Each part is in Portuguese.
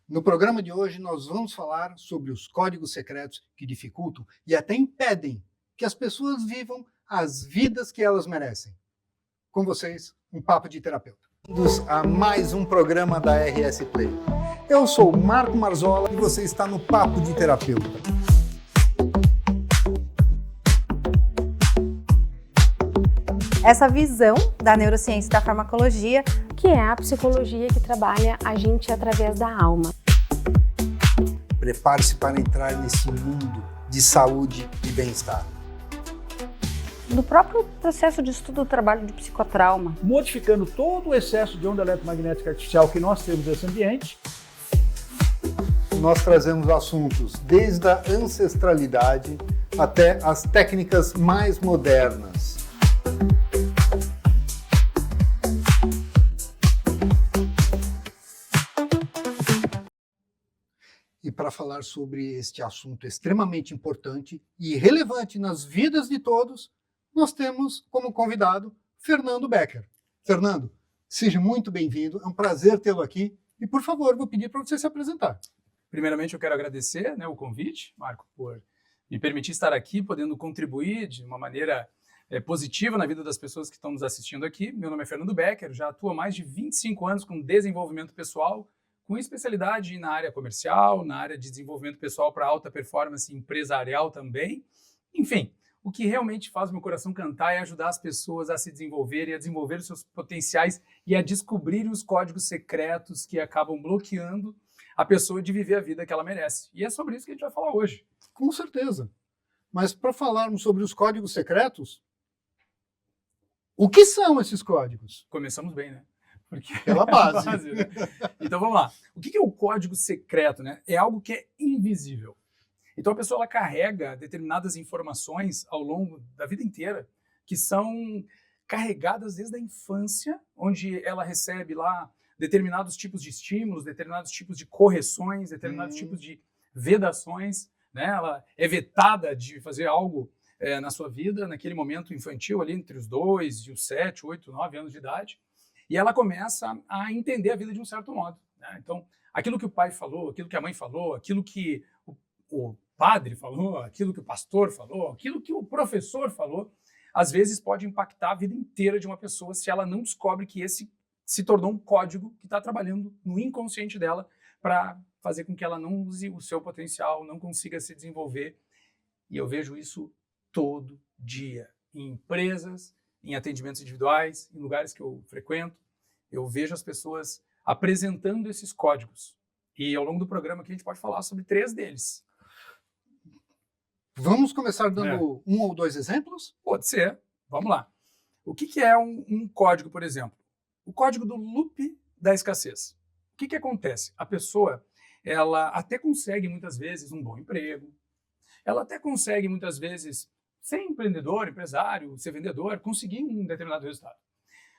No programa de hoje, nós vamos falar sobre os códigos secretos que dificultam e até impedem que as pessoas vivam as vidas que elas merecem. Com vocês, um Papo de Terapeuta. Bem-vindos a mais um programa da RS Play. Eu sou o Marco Marzola e você está no Papo de Terapeuta. Essa visão da neurociência e da farmacologia, que é a psicologia que trabalha a gente através da alma. Prepare-se para entrar nesse mundo de saúde e bem-estar. No próprio processo de estudo do trabalho de psicotrauma. Modificando todo o excesso de onda eletromagnética artificial que nós temos nesse ambiente. Nós trazemos assuntos desde a ancestralidade até as técnicas mais modernas. E para falar sobre este assunto extremamente importante e relevante nas vidas de todos, nós temos como convidado Fernando Becker. Fernando, seja muito bem-vindo, é um prazer tê-lo aqui e, por favor, vou pedir para você se apresentar. Primeiramente, eu quero agradecer o convite, Marco, por me permitir estar aqui, podendo contribuir de uma maneira positiva na vida das pessoas que estão nos assistindo aqui. Meu nome é Fernando Becker, já atuo há mais de 25 anos com desenvolvimento pessoal, com especialidade na área comercial, na área de desenvolvimento pessoal para alta performance empresarial também. Enfim, o que realmente faz meu coração cantar é ajudar as pessoas a se desenvolverem, a desenvolver os seus potenciais e a descobrir os códigos secretos que acabam bloqueando a pessoa de viver a vida que ela merece. E é sobre isso que a gente vai falar hoje. Com certeza. Mas para falarmos sobre os códigos secretos, o que são esses códigos? Começamos bem, né? Porque pela base. Né? Então vamos lá. O que é o código secreto? Né? É algo que é invisível. Então a pessoa ela carrega determinadas informações ao longo da vida inteira que são carregadas desde a infância, onde ela recebe lá determinados tipos de estímulos, determinados tipos de correções, determinados tipos de vedações. Né? Ela é vetada de fazer algo na sua vida, naquele momento infantil, ali entre os 2 e os 7, 8, 9 anos de idade. E ela começa a entender a vida de um certo modo. Né? Então, aquilo que o pai falou, aquilo que a mãe falou, aquilo que o padre falou, aquilo que o pastor falou, aquilo que o professor falou, às vezes pode impactar a vida inteira de uma pessoa se ela não descobre que esse se tornou um código que está trabalhando no inconsciente dela para fazer com que ela não use o seu potencial, não consiga se desenvolver. E eu vejo isso todo dia, em empresas, em atendimentos individuais, em lugares que eu frequento, eu vejo as pessoas apresentando esses códigos. E ao longo do programa aqui a gente pode falar sobre 3 deles. Vamos começar dando 1 ou 2 exemplos? Pode ser. Vamos lá. O que é um código, por exemplo? O código do loop da escassez. O que acontece? A pessoa, ela até consegue muitas vezes um bom emprego, ela até consegue muitas vezes ser empreendedor, empresário, ser vendedor, conseguir um determinado resultado.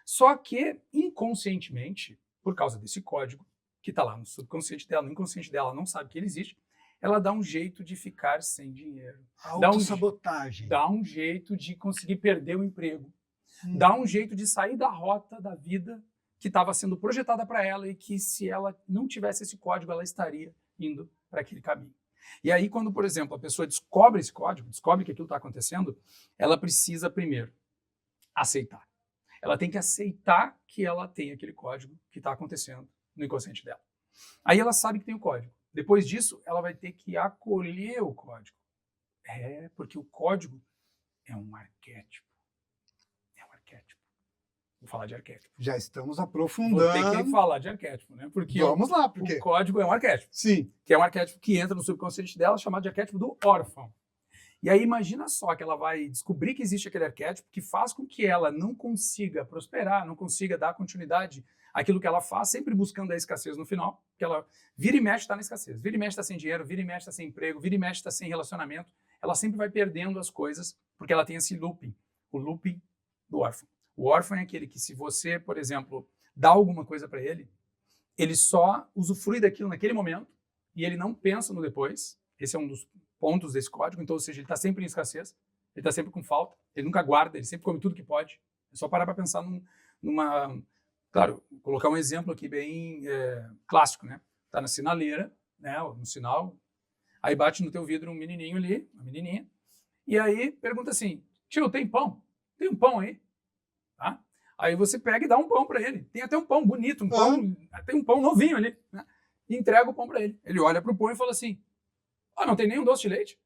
Só que, inconscientemente, por causa desse código, que está lá no subconsciente dela, no inconsciente dela, ela não sabe que ele existe, ela dá um jeito de ficar sem dinheiro. Autossabotagem. Dá um jeito de conseguir perder o emprego. Dá um jeito de sair da rota da vida que estava sendo projetada para ela e que, se ela não tivesse esse código, ela estaria indo para aquele caminho. E aí, quando, por exemplo, a pessoa descobre esse código, descobre que aquilo está acontecendo, ela precisa, primeiro, aceitar. Ela tem que aceitar que ela tem aquele código que está acontecendo no inconsciente dela. Aí ela sabe que tem o código. Depois disso, ela vai ter que acolher o código. Porque o código é um arquétipo. É um arquétipo. Vou falar de arquétipo. Já estamos aprofundando. Vou ter que falar de arquétipo, né? Porque vamos lá, porque o código é um arquétipo. Sim. Que é um arquétipo que entra no subconsciente dela, chamado de arquétipo do órfão. E aí imagina só que ela vai descobrir que existe aquele arquétipo que faz com que ela não consiga prosperar, não consiga dar continuidade àquilo que ela faz, sempre buscando a escassez no final, que ela vira e mexe está na escassez, vira e mexe está sem dinheiro, vira e mexe está sem emprego, vira e mexe está sem relacionamento, ela sempre vai perdendo as coisas porque ela tem esse looping, o looping do órfão. O órfão é aquele que, se você, por exemplo, dá alguma coisa para ele, ele só usufrui daquilo naquele momento e ele não pensa no depois. Esse é um dos pontos desse código. Então, ou seja, ele está sempre em escassez, ele está sempre com falta, ele nunca guarda, ele sempre come tudo que pode. É só parar para pensar numa... Claro, colocar um exemplo aqui bem clássico, né? tá na sinaleira, né, no sinal, aí bate no teu vidro um menininho ali, uma menininha, e aí pergunta assim, tio, tem pão? Tem um pão aí? Tá? Aí você pega e dá um pão para ele. Tem até um pão bonito, um pão, tem um pão novinho ali, né? E entrega o pão para ele. Ele olha para o pão e fala assim, não tem nenhum doce de leite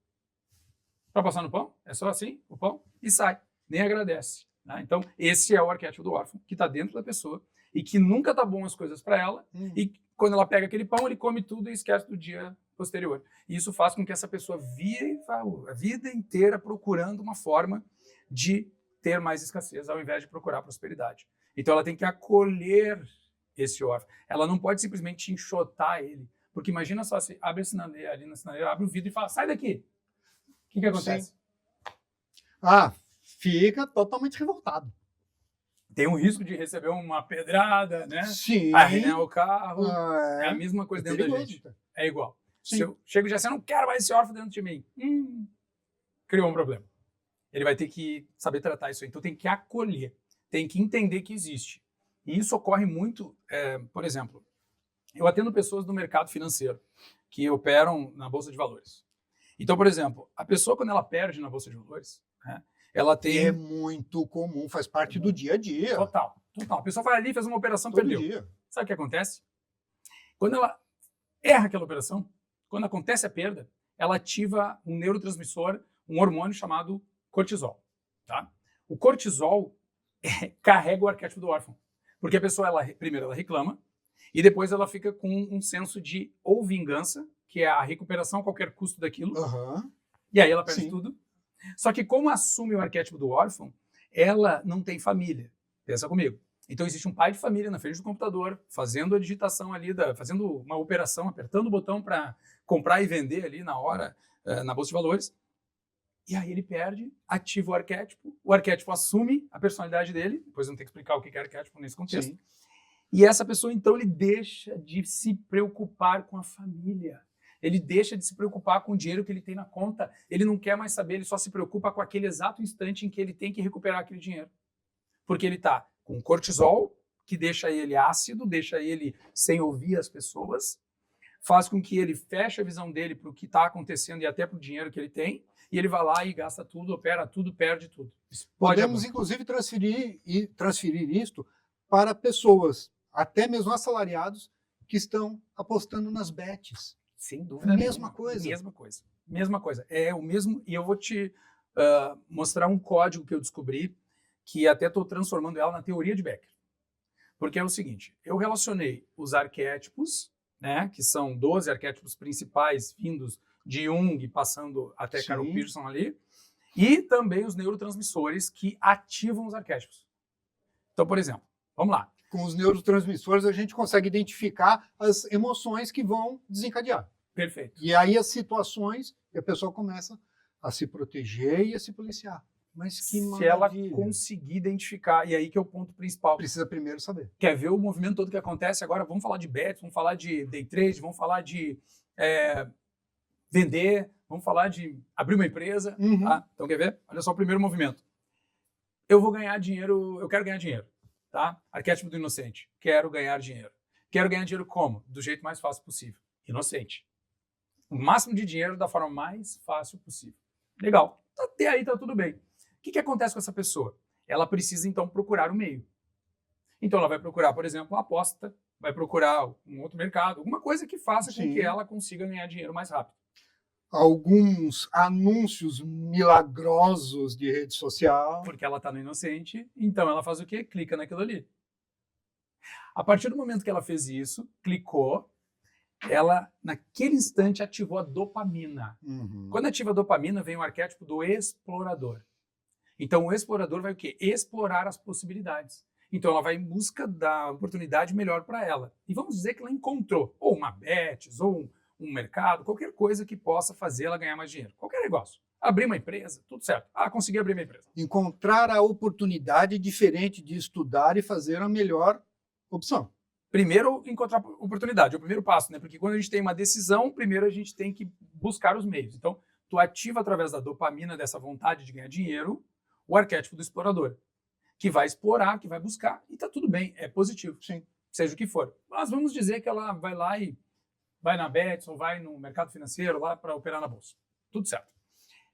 para passar no pão? É só assim, o pão, e sai. Nem agradece. Né? Então, esse é o arquétipo do órfão, que está dentro da pessoa e que nunca tá bom as coisas para ela, e quando ela pega aquele pão, ele come tudo e esquece do dia posterior. E isso faz com que essa pessoa viva a vida inteira procurando uma forma de ter mais escassez, ao invés de procurar prosperidade. Então ela tem que acolher esse órfão. Ela não pode simplesmente enxotar ele. Porque imagina só, se abre a sinaleira, ali na sinaleira, abre o vidro e fala, sai daqui. O que acontece? Fica totalmente revoltado. Tem um risco de receber uma pedrada, né? Sim. Arranhar o carro. É a mesma coisa dentro da gente. É igual. Sim. Se eu chego e já eu não quero mais esse órfão dentro de mim. Criou um problema. Ele vai ter que saber tratar isso aí. Então tem que acolher, tem que entender que existe. E isso ocorre muito, por exemplo, eu atendo pessoas do mercado financeiro que operam na Bolsa de Valores. Então, por exemplo, a pessoa quando ela perde na Bolsa de Valores, né, ela tem... É muito comum, faz parte do dia a dia. Total. A pessoa vai ali, fez uma operação, Todo perdeu. dia. Sabe o que acontece? Quando ela erra aquela operação, quando acontece a perda, ela ativa um neurotransmissor, um hormônio chamado cortisol. Tá? O cortisol carrega o arquétipo do órfão. Porque a pessoa, primeiro ela reclama, e depois ela fica com um senso de ou vingança, que é a recuperação a qualquer custo daquilo, e aí ela perde tudo. Só que como assume o arquétipo do órfão, ela não tem família. Pensa comigo. Então existe um pai de família na frente do computador, fazendo a digitação ali, fazendo uma operação, apertando o botão para comprar e vender ali na hora, na Bolsa de Valores. E aí ele perde, ativa o arquétipo assume a personalidade dele, depois eu não tenho que explicar o que é arquétipo nesse contexto. Sim. E essa pessoa, então, ele deixa de se preocupar com a família. Ele deixa de se preocupar com o dinheiro que ele tem na conta. Ele não quer mais saber, ele só se preocupa com aquele exato instante em que ele tem que recuperar aquele dinheiro. Porque ele está com cortisol, que deixa ele ácido, deixa ele sem ouvir as pessoas, faz com que ele feche a visão dele para o que está acontecendo e até para o dinheiro que ele tem, e ele vai lá e gasta tudo, opera tudo, perde tudo. Podemos, inclusive, transferir isto para pessoas, até mesmo assalariados, que estão apostando nas bets. Sem dúvida. Mesma coisa. Mesma coisa. É o mesmo, e eu vou te mostrar um código que eu descobri, que até estou transformando ela na teoria de Becker. Porque é o seguinte, eu relacionei os arquétipos, né, que são 12 arquétipos principais vindos de Jung, passando até Carol Pearson ali, e também os neurotransmissores que ativam os arquétipos. Então, por exemplo, vamos lá. Com os neurotransmissores a gente consegue identificar as emoções que vão desencadear. Perfeito. E aí as situações, e a pessoa começa a se proteger e a se policiar. Mas que se ela conseguir identificar, e aí que é o ponto principal. Precisa primeiro saber. Quer ver o movimento todo que acontece agora? Vamos falar de bets, vamos falar de day trade, vamos falar de vender, vamos falar de abrir uma empresa. Tá? Então quer ver? Olha só o primeiro movimento. Eu vou ganhar dinheiro, eu quero ganhar dinheiro. Tá? Arquétipo do inocente. Quero ganhar dinheiro. Quero ganhar dinheiro como? Do jeito mais fácil possível. Inocente. O máximo de dinheiro da forma mais fácil possível. Legal. Até aí tá tudo bem. O que acontece com essa pessoa? Ela precisa, então, procurar o meio. Então, ela vai procurar, por exemplo, uma aposta, vai procurar um outro mercado, alguma coisa que faça com que ela consiga ganhar dinheiro mais rápido. Alguns anúncios milagrosos de rede social. Porque ela está no inocente, então ela faz o quê? Clica naquilo ali. A partir do momento que ela fez isso, clicou, ela, naquele instante, ativou a dopamina. Quando ativa a dopamina, vem o arquétipo do explorador. Então, o explorador vai o quê? Explorar as possibilidades. Então, ela vai em busca da oportunidade melhor para ela. E vamos dizer que ela encontrou ou uma Bets, ou um mercado, qualquer coisa que possa fazer ela ganhar mais dinheiro. Qualquer negócio. Abrir uma empresa, tudo certo. Consegui abrir minha empresa. Encontrar a oportunidade diferente de estudar e fazer a melhor opção. Primeiro, encontrar oportunidade. É o primeiro passo, né? Porque quando a gente tem uma decisão, primeiro a gente tem que buscar os meios. Então, tu ativa através da dopamina, dessa vontade de ganhar dinheiro, o arquétipo do explorador, que vai explorar, que vai buscar, e tá tudo bem, é positivo. Sim. Seja o que for. Mas vamos dizer que ela vai lá e vai na Bets ou vai no mercado financeiro lá para operar na bolsa. Tudo certo.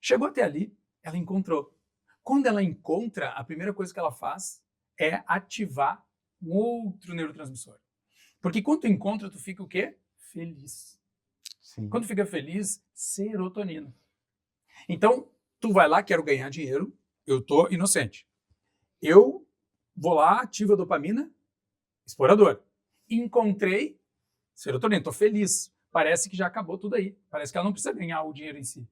Chegou até ali, ela encontrou. Quando ela encontra, a primeira coisa que ela faz é ativar um outro neurotransmissor. Porque quando tu encontra, tu fica o quê? Feliz. Sim. Quando fica feliz, serotonina. Então, tu vai lá, quero ganhar dinheiro, eu tô inocente. Eu vou lá, ativo a dopamina, explorador. Encontrei serotonina, tô feliz. Parece que já acabou tudo aí. Parece que ela não precisa ganhar o dinheiro em si.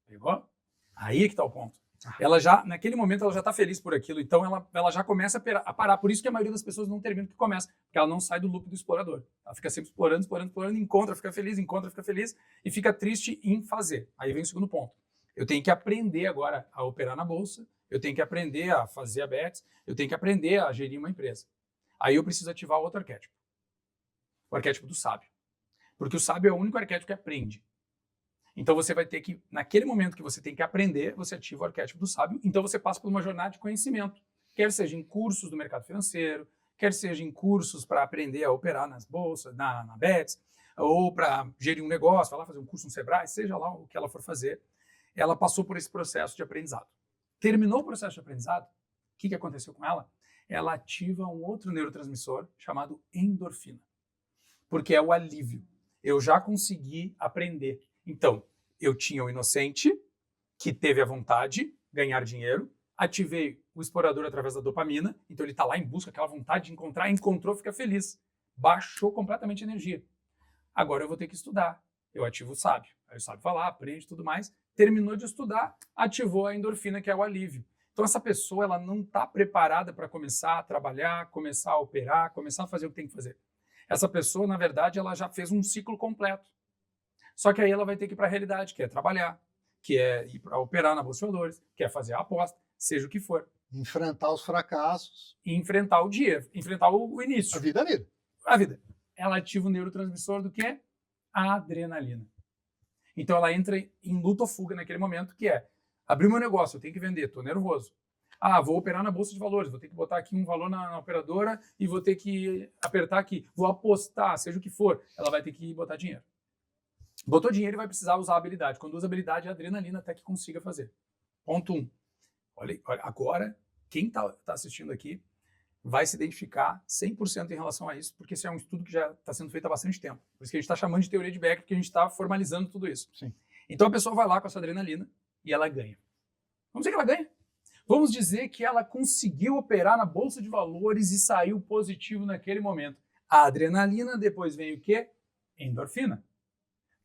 Pegou? Aí é que tá o ponto. Ela já, naquele momento, ela já tá feliz por aquilo, então ela já começa a parar. Por isso que a maioria das pessoas não termina o que começa, porque ela não sai do loop do explorador. Ela fica sempre explorando, encontra, fica feliz e fica triste em fazer. Aí vem o segundo ponto. Eu tenho que aprender agora a operar na bolsa, eu tenho que aprender a fazer a bets, eu tenho que aprender a gerir uma empresa. Aí eu preciso ativar outro arquétipo. O arquétipo do sábio. Porque o sábio é o único arquétipo que aprende. Então você vai ter que, naquele momento que você tem que aprender, você ativa o arquétipo do sábio, então você passa por uma jornada de conhecimento. Quer seja em cursos do mercado financeiro, quer seja em cursos para aprender a operar nas bolsas, na Bets, ou para gerir um negócio, vai lá fazer um curso no Sebrae, seja lá o que ela for fazer, ela passou por esse processo de aprendizado. Terminou o processo de aprendizado, o que aconteceu com ela? Ela ativa um outro neurotransmissor chamado endorfina, porque é o alívio. Eu já consegui aprender. Então, eu tinha o inocente, que teve a vontade de ganhar dinheiro, ativei o explorador através da dopamina, então ele está lá em busca, aquela vontade de encontrar, encontrou, fica feliz. Baixou completamente a energia. Agora eu vou ter que estudar. Eu ativo o sábio. Aí o sábio vai lá, aprende e tudo mais. Terminou de estudar, ativou a endorfina, que é o alívio. Então essa pessoa ela não está preparada para começar a trabalhar, começar a operar, começar a fazer o que tem que fazer. Essa pessoa, na verdade, ela já fez um ciclo completo. Só que aí ela vai ter que ir para a realidade, que é trabalhar, que é ir para operar na Bolsa de Valores, que é fazer a aposta, seja o que for. Enfrentar os fracassos. E enfrentar o dia, enfrentar o início. A vida dele. A vida. Ela ativa o neurotransmissor do quê? A adrenalina. Então ela entra em luta ou fuga naquele momento, que é abrir meu negócio, eu tenho que vender, estou nervoso. Vou operar na Bolsa de Valores, vou ter que botar aqui um valor na operadora e vou ter que apertar aqui. Vou apostar, seja o que for, ela vai ter que botar dinheiro. Botou dinheiro e vai precisar usar a habilidade. Quando usa a habilidade, é a adrenalina até que consiga fazer. Ponto 1. Olha, agora, quem está assistindo aqui vai se identificar 100% em relação a isso, porque esse é um estudo que já está sendo feito há bastante tempo. Por isso que a gente está chamando de teoria de Becker, porque a gente está formalizando tudo isso. Sim. Então a pessoa vai lá com essa adrenalina e ela ganha. Vamos dizer que ela ganha? Vamos dizer que ela conseguiu operar na Bolsa de Valores e saiu positivo naquele momento. A adrenalina, depois vem o quê? Endorfina.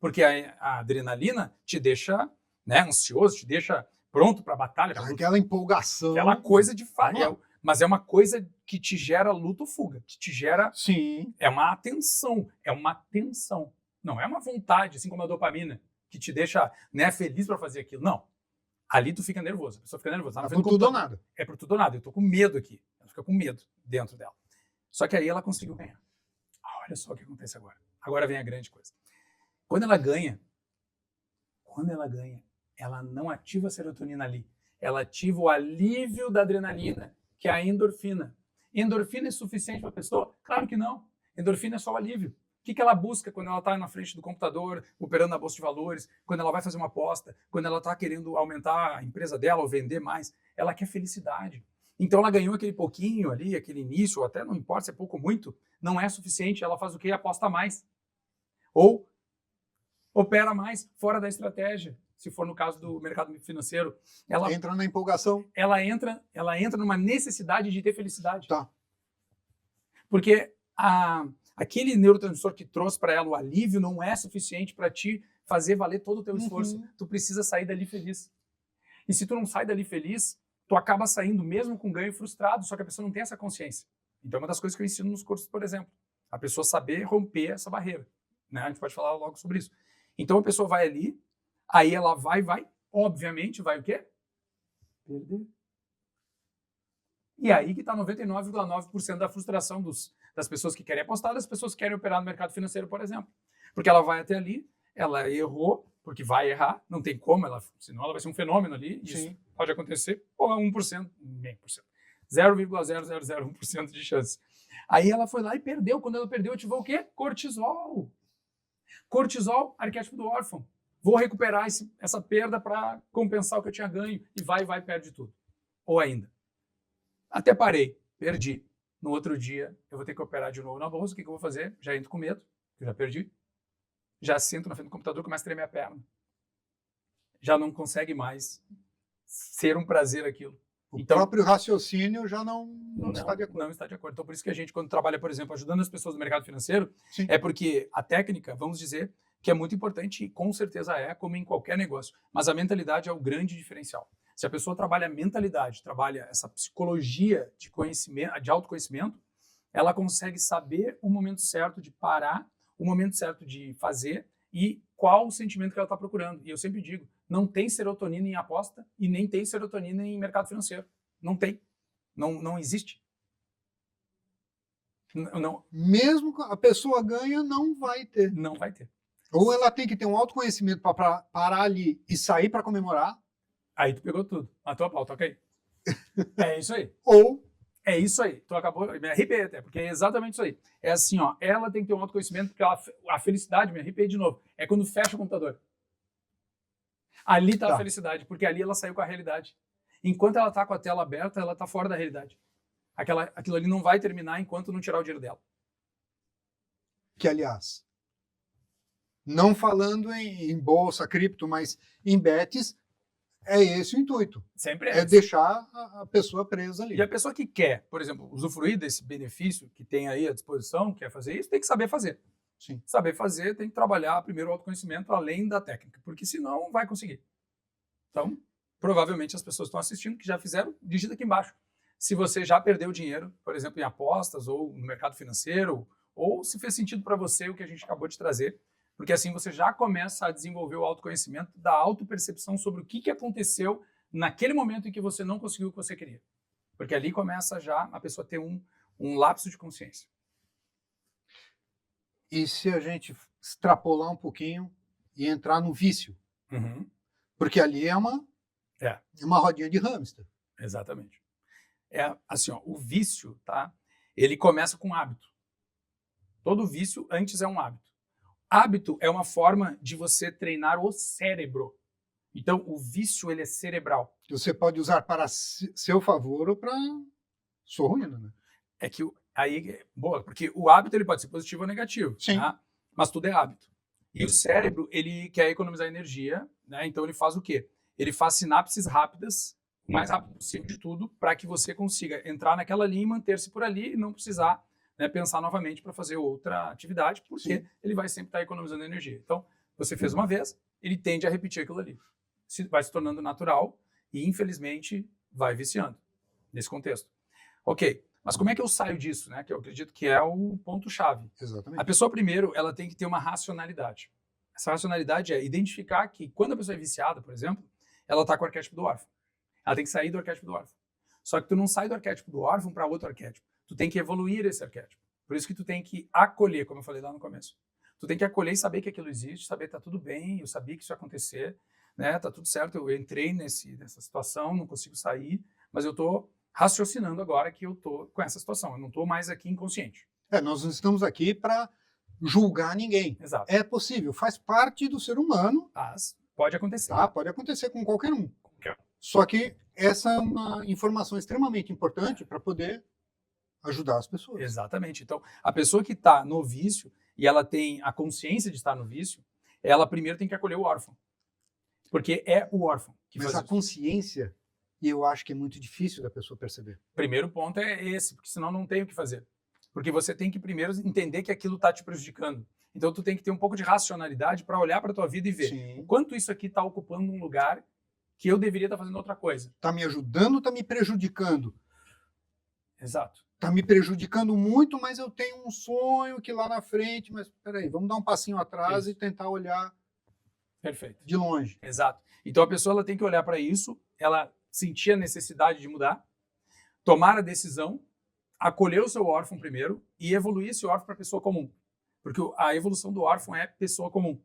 Porque a adrenalina te deixa ansioso, te deixa pronto para a batalha. Aquela empolgação. Aquela coisa de fato. Mas é uma coisa que te gera luta ou fuga, que te gera... Sim. É uma atenção, é uma tensão. Não é uma vontade, assim como a dopamina, que te deixa feliz para fazer aquilo. Não. Ali tu fica nervoso, a pessoa fica nervosa. É por tudo ou nada. É por tudo ou nada. Eu tô com medo aqui. Ela fica com medo dentro dela. Só que aí ela conseguiu ganhar. Olha só o que acontece agora. Agora vem a grande coisa. Quando ela ganha, ela não ativa a serotonina ali. Ela ativa o alívio da adrenalina, que é a endorfina. Endorfina é suficiente para a pessoa? Claro que não. Endorfina é só o alívio. O que ela busca quando ela está na frente do computador, operando na Bolsa de Valores, quando ela vai fazer uma aposta, quando ela está querendo aumentar a empresa dela ou vender mais? Ela quer felicidade. Então ela ganhou aquele pouquinho ali, aquele início, ou até não importa se é pouco ou muito, não é suficiente. Ela faz o quê? Aposta mais. Ou opera mais fora da estratégia. Se for no caso do mercado financeiro, ela entra na empolgação. Ela entra numa necessidade de ter felicidade. Tá. Porque aquele neurotransmissor que trouxe para ela o alívio não é suficiente para te fazer valer todo o teu esforço. Tu precisa sair dali feliz. E se tu não sai dali feliz, tu acaba saindo mesmo com ganho frustrado, só que a pessoa não tem essa consciência. Então é uma das coisas que eu ensino nos cursos, por exemplo. A pessoa saber romper essa barreira. A gente pode falar logo sobre isso. Então a pessoa vai ali, aí ela vai, obviamente, vai o quê? Perder. E aí que está 99,9% da frustração das pessoas que querem apostar, das pessoas que querem operar no mercado financeiro, por exemplo. Porque ela vai até ali, ela errou, porque vai errar, não tem como, senão ela vai ser um fenômeno ali, e isso pode acontecer, 1%, meio por cento. 0,0001% de chance. Aí ela foi lá e perdeu. Quando ela perdeu, ativou o quê? Cortisol. Cortisol, arquétipo do órfão. Vou recuperar essa perda para compensar o que eu tinha ganho. E vai, perde tudo. Ou ainda, até parei, perdi. No outro dia, eu vou ter que operar de novo na bolsa. O que eu vou fazer? Já entro com medo, que eu já perdi. Já sento na frente do computador, começa a tremer a perna. Já não consegue mais ser um prazer aquilo. O próprio raciocínio já não está de acordo. Não está de acordo. Então, por isso que a gente, quando trabalha, por exemplo, ajudando as pessoas no mercado financeiro, Sim. é porque a técnica, vamos dizer, que é muito importante, e com certeza é, como em qualquer negócio. Mas a mentalidade é o grande diferencial. Se a pessoa trabalha a mentalidade, trabalha essa psicologia de conhecimento, de autoconhecimento, ela consegue saber o momento certo de parar, o momento certo de fazer e qual o sentimento que ela está procurando. E eu sempre digo, não tem serotonina em aposta e nem tem serotonina em mercado financeiro. Não tem. Não existe. Não. Mesmo que a pessoa ganha, não vai ter. Não vai ter. Ou ela tem que ter um autoconhecimento para parar ali e sair para comemorar. Aí tu pegou tudo. A tua pauta, ok? É isso aí. Ou É isso aí. Tu acabou, me arrepiei até, porque é exatamente isso aí. É assim, ó, ela tem que ter um autoconhecimento, porque a felicidade, me arrepiei de novo, é quando fecha o computador. Ali tá a felicidade, porque ali ela saiu com a realidade. Enquanto ela tá com a tela aberta, ela tá fora da realidade. Aquilo ali não vai terminar enquanto não tirar o dinheiro dela. que, aliás, não falando em bolsa, cripto, mas em bets, é esse o intuito. Sempre É deixar a pessoa presa ali. E a pessoa que quer, por exemplo, usufruir desse benefício que tem aí à disposição, quer fazer isso, tem que saber fazer. Sim. Saber fazer, tem que trabalhar primeiro o autoconhecimento além da técnica, porque senão não vai conseguir. Então, provavelmente as pessoas que estão assistindo, que já fizeram, digita aqui embaixo. Se você já perdeu dinheiro, por exemplo, em apostas ou no mercado financeiro, ou se fez sentido para você o que a gente acabou de trazer, porque assim você já começa a desenvolver o autoconhecimento da autopercepção sobre o que aconteceu naquele momento em que você não conseguiu o que você queria. Porque ali começa já a pessoa ter um lapso de consciência. E se a gente extrapolar um pouquinho e entrar no vício? Uhum. Porque ali é uma rodinha de hamster. Exatamente. É assim, ó, o vício, tá? Ele começa com hábito. Todo vício antes é um hábito. Hábito é uma forma de você treinar o cérebro. Então, o vício, ele é cerebral. Você pode usar para seu favor ou para sua ruína, né? É que aí, boa, porque o hábito ele pode ser positivo ou negativo. Sim. Tá? Mas tudo é hábito. E o cérebro, ele quer economizar energia, né? Então ele faz o quê? Ele faz sinapses rápidas, o mais rápido possível de tudo, para que você consiga entrar naquela linha e manter-se por ali e não precisar, né, pensar novamente para fazer outra atividade, porque Sim. ele vai sempre estar economizando energia. Então, você fez uma vez, ele tende a repetir aquilo ali. Vai se tornando natural e, infelizmente, vai viciando nesse contexto. Ok, mas como é que eu saio disso, né? Que eu acredito que é o ponto-chave. Exatamente. A pessoa, primeiro, ela tem que ter uma racionalidade. Essa racionalidade é identificar que, quando a pessoa é viciada, por exemplo, ela está com o arquétipo do órfão. Ela tem que sair do arquétipo do órfão. Só que tu não sai do arquétipo do órfão para outro arquétipo. Tu tem que evoluir esse arquétipo. Por isso que tu tem que acolher, como eu falei lá no começo. Tu tem que acolher e saber que aquilo existe, saber que tá tudo bem, eu sabia que isso ia acontecer, né? Tá tudo certo, eu entrei nessa situação, não consigo sair, mas eu tô raciocinando agora que eu tô com essa situação. Eu não tô mais aqui inconsciente. Nós não estamos aqui para julgar ninguém. Exato. É possível, faz parte do ser humano. Mas pode acontecer. Tá? Pode acontecer com qualquer um. Qualquer um. Só que essa é uma informação extremamente importante para poder ajudar as pessoas. Exatamente. Então, a pessoa que está no vício e ela tem a consciência de estar no vício, ela primeiro tem que acolher o órfão. Porque é o órfão que Mas faz a isso. consciência, e eu acho que é muito difícil da pessoa perceber. Primeiro ponto é esse, porque senão não tem o que fazer. Porque você tem que primeiro entender que aquilo está te prejudicando. Então, tu tem que ter um pouco de racionalidade para olhar para a tua vida e ver Sim. o quanto isso aqui está ocupando um lugar que eu deveria estar fazendo outra coisa. Está me ajudando ou está me prejudicando? Exato. Está me prejudicando muito, mas eu tenho um sonho que lá na frente, mas peraí, vamos dar um passinho atrás e tentar olhar Perfeito. de longe. Exato. Então, a pessoa ela tem que olhar para isso, ela sentir a necessidade de mudar, tomar a decisão, acolher o seu órfão primeiro e evoluir esse órfão para pessoa comum. Porque a evolução do órfão é pessoa comum.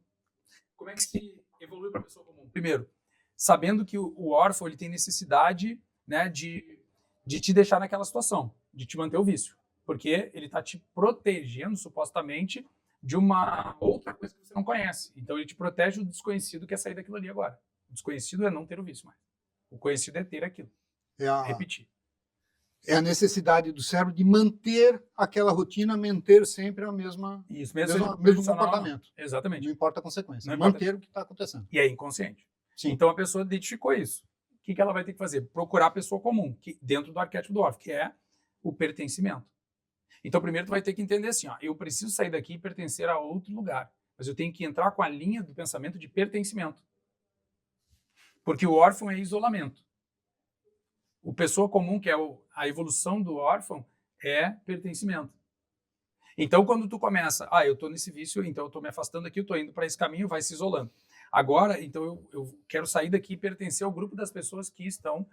Como é que se evolui para pessoa comum? Primeiro, sabendo que o órfão ele tem necessidade, né, de te deixar naquela situação, de te manter o vício. Porque ele está te protegendo, supostamente, de uma outra coisa que você não conhece. Então ele te protege do desconhecido, que é sair daquilo ali agora. O desconhecido é não ter o vício mais. O conhecido é ter aquilo. Repetir. É a necessidade do cérebro de manter aquela rotina, manter sempre a mesma, Isso, mesmo profissional, comportamento. Exatamente. Não importa a consequência. Não importa. Manter o que está acontecendo. E é inconsciente. Sim. Então a pessoa identificou isso. O que ela vai ter que fazer? Procurar a pessoa comum, que, dentro do arquétipo do Orfe, que é o pertencimento. Então primeiro tu vai ter que entender assim, ó, eu preciso sair daqui e pertencer a outro lugar. Mas eu tenho que entrar com a linha do pensamento de pertencimento. Porque o órfão é isolamento. O pessoa comum, que é a evolução do órfão, é pertencimento. Então, quando tu começa, eu estou nesse vício, então eu estou me afastando aqui, eu estou indo para esse caminho, vai se isolando. Agora, então eu quero sair daqui e pertencer ao grupo das pessoas que estão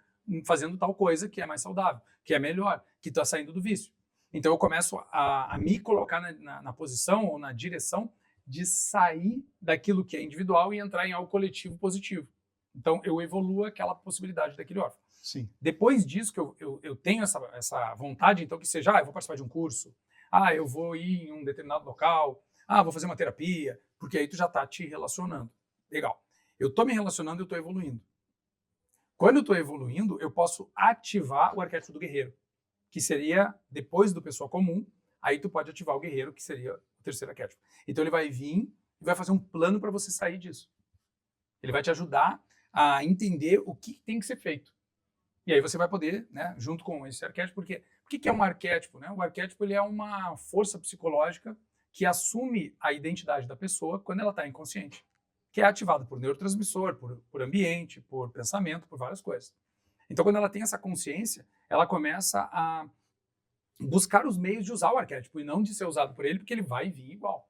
fazendo tal coisa que é mais saudável, que é melhor, que está saindo do vício. Então eu começo a me colocar na posição ou na direção de sair daquilo que é individual e entrar em algo coletivo positivo. Então eu evoluo aquela possibilidade daquele órfão. Sim. Depois disso que eu tenho essa vontade, então que seja, eu vou participar de um curso, eu vou ir em um determinado local, vou fazer uma terapia, porque aí tu já está te relacionando. Legal. Eu estou me relacionando, eu estou evoluindo. Quando eu estou evoluindo, eu posso ativar o arquétipo do guerreiro, que seria, depois do pessoa comum, aí tu pode ativar o guerreiro, que seria o terceiro arquétipo. Então ele vai vir e vai fazer um plano para você sair disso. Ele vai te ajudar a entender o que tem que ser feito. E aí você vai poder, né, junto com esse arquétipo, porque o que é um arquétipo? Né? O arquétipo ele é uma força psicológica que assume a identidade da pessoa quando ela está inconsciente, que é ativada por neurotransmissor, por ambiente, por pensamento, por várias coisas. Então, quando ela tem essa consciência, ela começa a buscar os meios de usar o arquétipo e não de ser usado por ele, porque ele vai vir igual.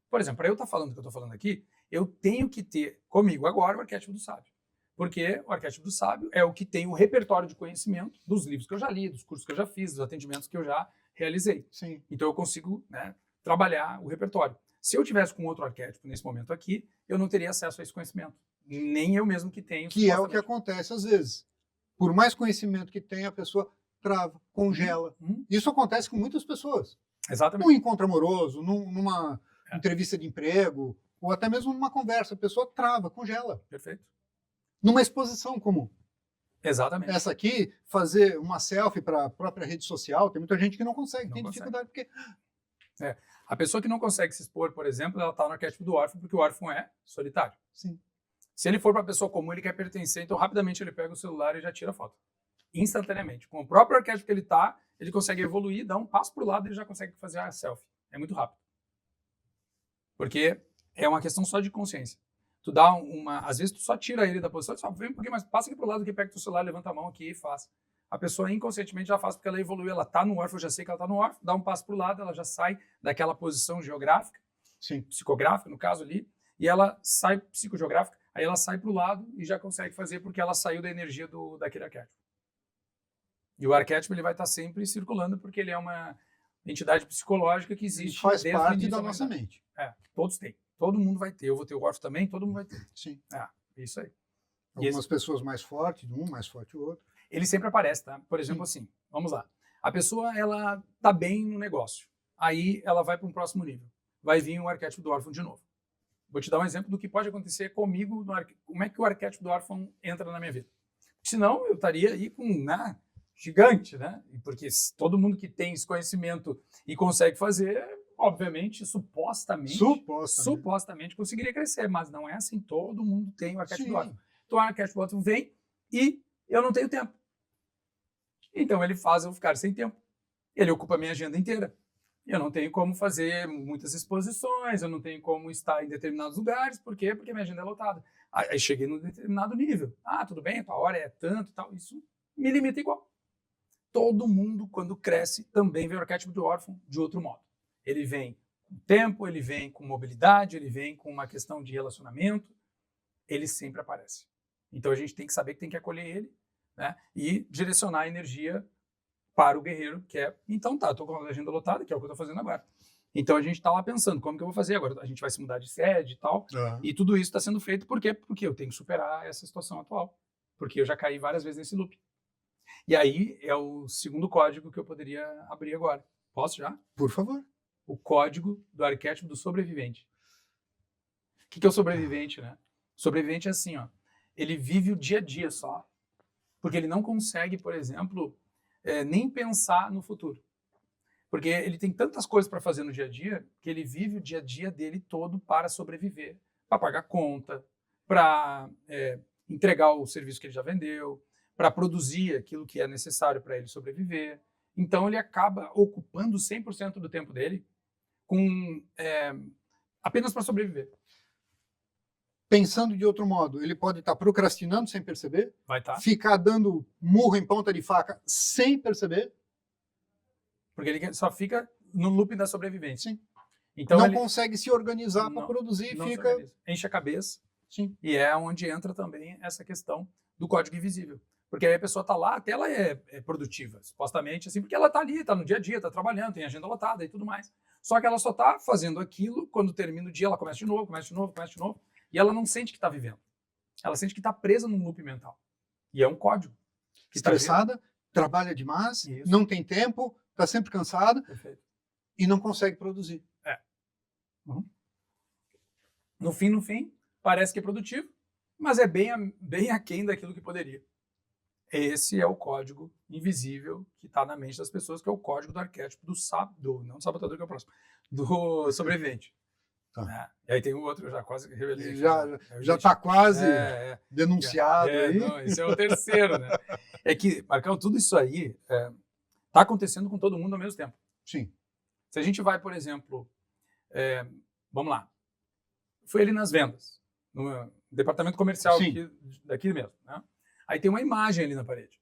Por exemplo, para eu estar falando o que eu estou falando aqui, eu tenho que ter comigo agora o arquétipo do sábio. Porque o arquétipo do sábio é o que tem o repertório de conhecimento dos livros que eu já li, dos cursos que eu já fiz, dos atendimentos que eu já realizei. Sim. Então eu consigo, né, trabalhar o repertório. Se eu tivesse com outro arquétipo nesse momento aqui, eu não teria acesso a esse conhecimento. Nem eu mesmo que tenho. Que é o que acontece às vezes. Por mais conhecimento que tenha, a pessoa trava, congela. Isso acontece com muitas pessoas. Exatamente. Num encontro amoroso, numa entrevista de emprego, ou até mesmo numa conversa, a pessoa trava, congela. Perfeito. Numa exposição comum. Exatamente. Essa aqui, fazer uma selfie para a própria rede social, tem muita gente que não consegue, tem dificuldade, porque... A pessoa que não consegue se expor, por exemplo, ela está no arquétipo do órfão, porque o órfão é solitário. Sim. Se ele for para a pessoa comum, ele quer pertencer, então rapidamente ele pega o celular e já tira a foto. Instantaneamente. Com o próprio arquétipo que ele está, ele consegue evoluir, dar um passo para o lado e ele já consegue fazer a selfie. É muito rápido. Porque é uma questão só de consciência. Tu dá às vezes tu só tira ele da posição, só vem um pouquinho mais, passa aqui pro lado, que pega teu celular, levanta a mão aqui e faz. A pessoa inconscientemente já faz porque ela evoluiu, ela tá no órfão, eu já sei que ela tá no órfão, dá um passo pro lado, ela já sai daquela posição geográfica, Sim. psicográfica no caso ali, e ela sai psicogeográfica, aí ela sai pro lado e já consegue fazer porque ela saiu da energia daquele arquétipo. E o arquétipo ele vai estar sempre circulando porque ele é uma entidade psicológica que existe. Faz desde o parte início da nossa mente. Todos têm. Todo mundo vai ter. Eu vou ter o órfão também, todo mundo vai ter. Sim. Isso aí. Algumas pessoas mais fortes, um mais forte o outro. Ele sempre aparece, tá? Por exemplo, assim, vamos lá. A pessoa, ela tá bem no negócio. Aí ela vai para um próximo nível. Vai vir o arquétipo do órfão de novo. Vou te dar um exemplo do que pode acontecer comigo. Como é que o arquétipo do órfão entra na minha vida? Senão eu estaria aí com gigante, né? Porque todo mundo que tem esse conhecimento e consegue fazer, obviamente, supostamente conseguiria crescer, mas não é assim. Todo mundo tem o arquétipo do órfão. Então o arquétipo do órfão vem e eu não tenho tempo. Então ele faz eu ficar sem tempo. Ele ocupa a minha agenda inteira. Eu não tenho como fazer muitas exposições, eu não tenho como estar em determinados lugares. Por quê? Porque minha agenda é lotada. Aí cheguei num determinado nível. Tudo bem, a tua hora é tanto e tal. Isso me limita igual. Todo mundo, quando cresce, também vê o arquétipo do órfão de outro modo. Ele vem com tempo, ele vem com mobilidade, ele vem com uma questão de relacionamento. Ele sempre aparece. Então a gente tem que saber que tem que acolher ele, né, e direcionar a energia para o guerreiro, que é, então tá, eu tô com a agenda lotada, que é o que eu tô fazendo agora. Então a gente tá lá pensando, como que eu vou fazer agora? A gente vai se mudar de sede e tal, e tudo isso está sendo feito por quê? Porque eu tenho que superar essa situação atual, porque eu já caí várias vezes nesse loop. E aí é o segundo código que eu poderia abrir agora. Posso já? Por favor. O código do arquétipo do sobrevivente. que é o sobrevivente, né? O sobrevivente é assim, ó, ele vive o dia a dia só, porque ele não consegue, por exemplo, nem pensar no futuro. Porque ele tem tantas coisas para fazer no dia a dia, que ele vive o dia a dia dele todo para sobreviver, para pagar conta, para entregar o serviço que ele já vendeu, para produzir aquilo que é necessário para ele sobreviver. Então, ele acaba ocupando 100% do tempo dele apenas para sobreviver. Pensando de outro modo, ele pode estar procrastinando sem perceber, Vai estar. ficar dando murro em ponta de faca sem perceber, Porque ele só fica no loop da sobrevivência. Sim. Então, não ele consegue se organizar para Não, produzir não e fica... sobrevive. Enche a cabeça. Sim. E é onde entra também essa questão do código invisível. Porque aí a pessoa está lá, até ela é produtiva, supostamente, assim, porque ela está ali, está no dia a dia, está trabalhando, tem agenda lotada e tudo mais. Só que ela só está fazendo aquilo, quando termina o dia, ela começa de novo, e ela não sente que está vivendo. Ela sente que está presa num loop mental. E é um código. Que tá Estressada, trabalha demais, Isso. não tem tempo, está sempre cansada Perfeito. e não consegue produzir. No fim, parece que é produtivo, mas é bem aquém daquilo que poderia. Esse é o código invisível que está na mente das pessoas, que é o código do arquétipo não do sabotador, que é o próximo, do sobrevivente. Tá. Né? E aí tem o outro, eu já quase revelei. aqui, Já né? está quase denunciado É, aí. não, esse é o terceiro, né? É que, Marcão, tudo isso aí está acontecendo com todo mundo ao mesmo tempo. Sim. Se a gente vai, por exemplo, vamos lá, foi ali nas vendas, no departamento comercial daqui mesmo, né? Aí tem uma imagem ali na parede.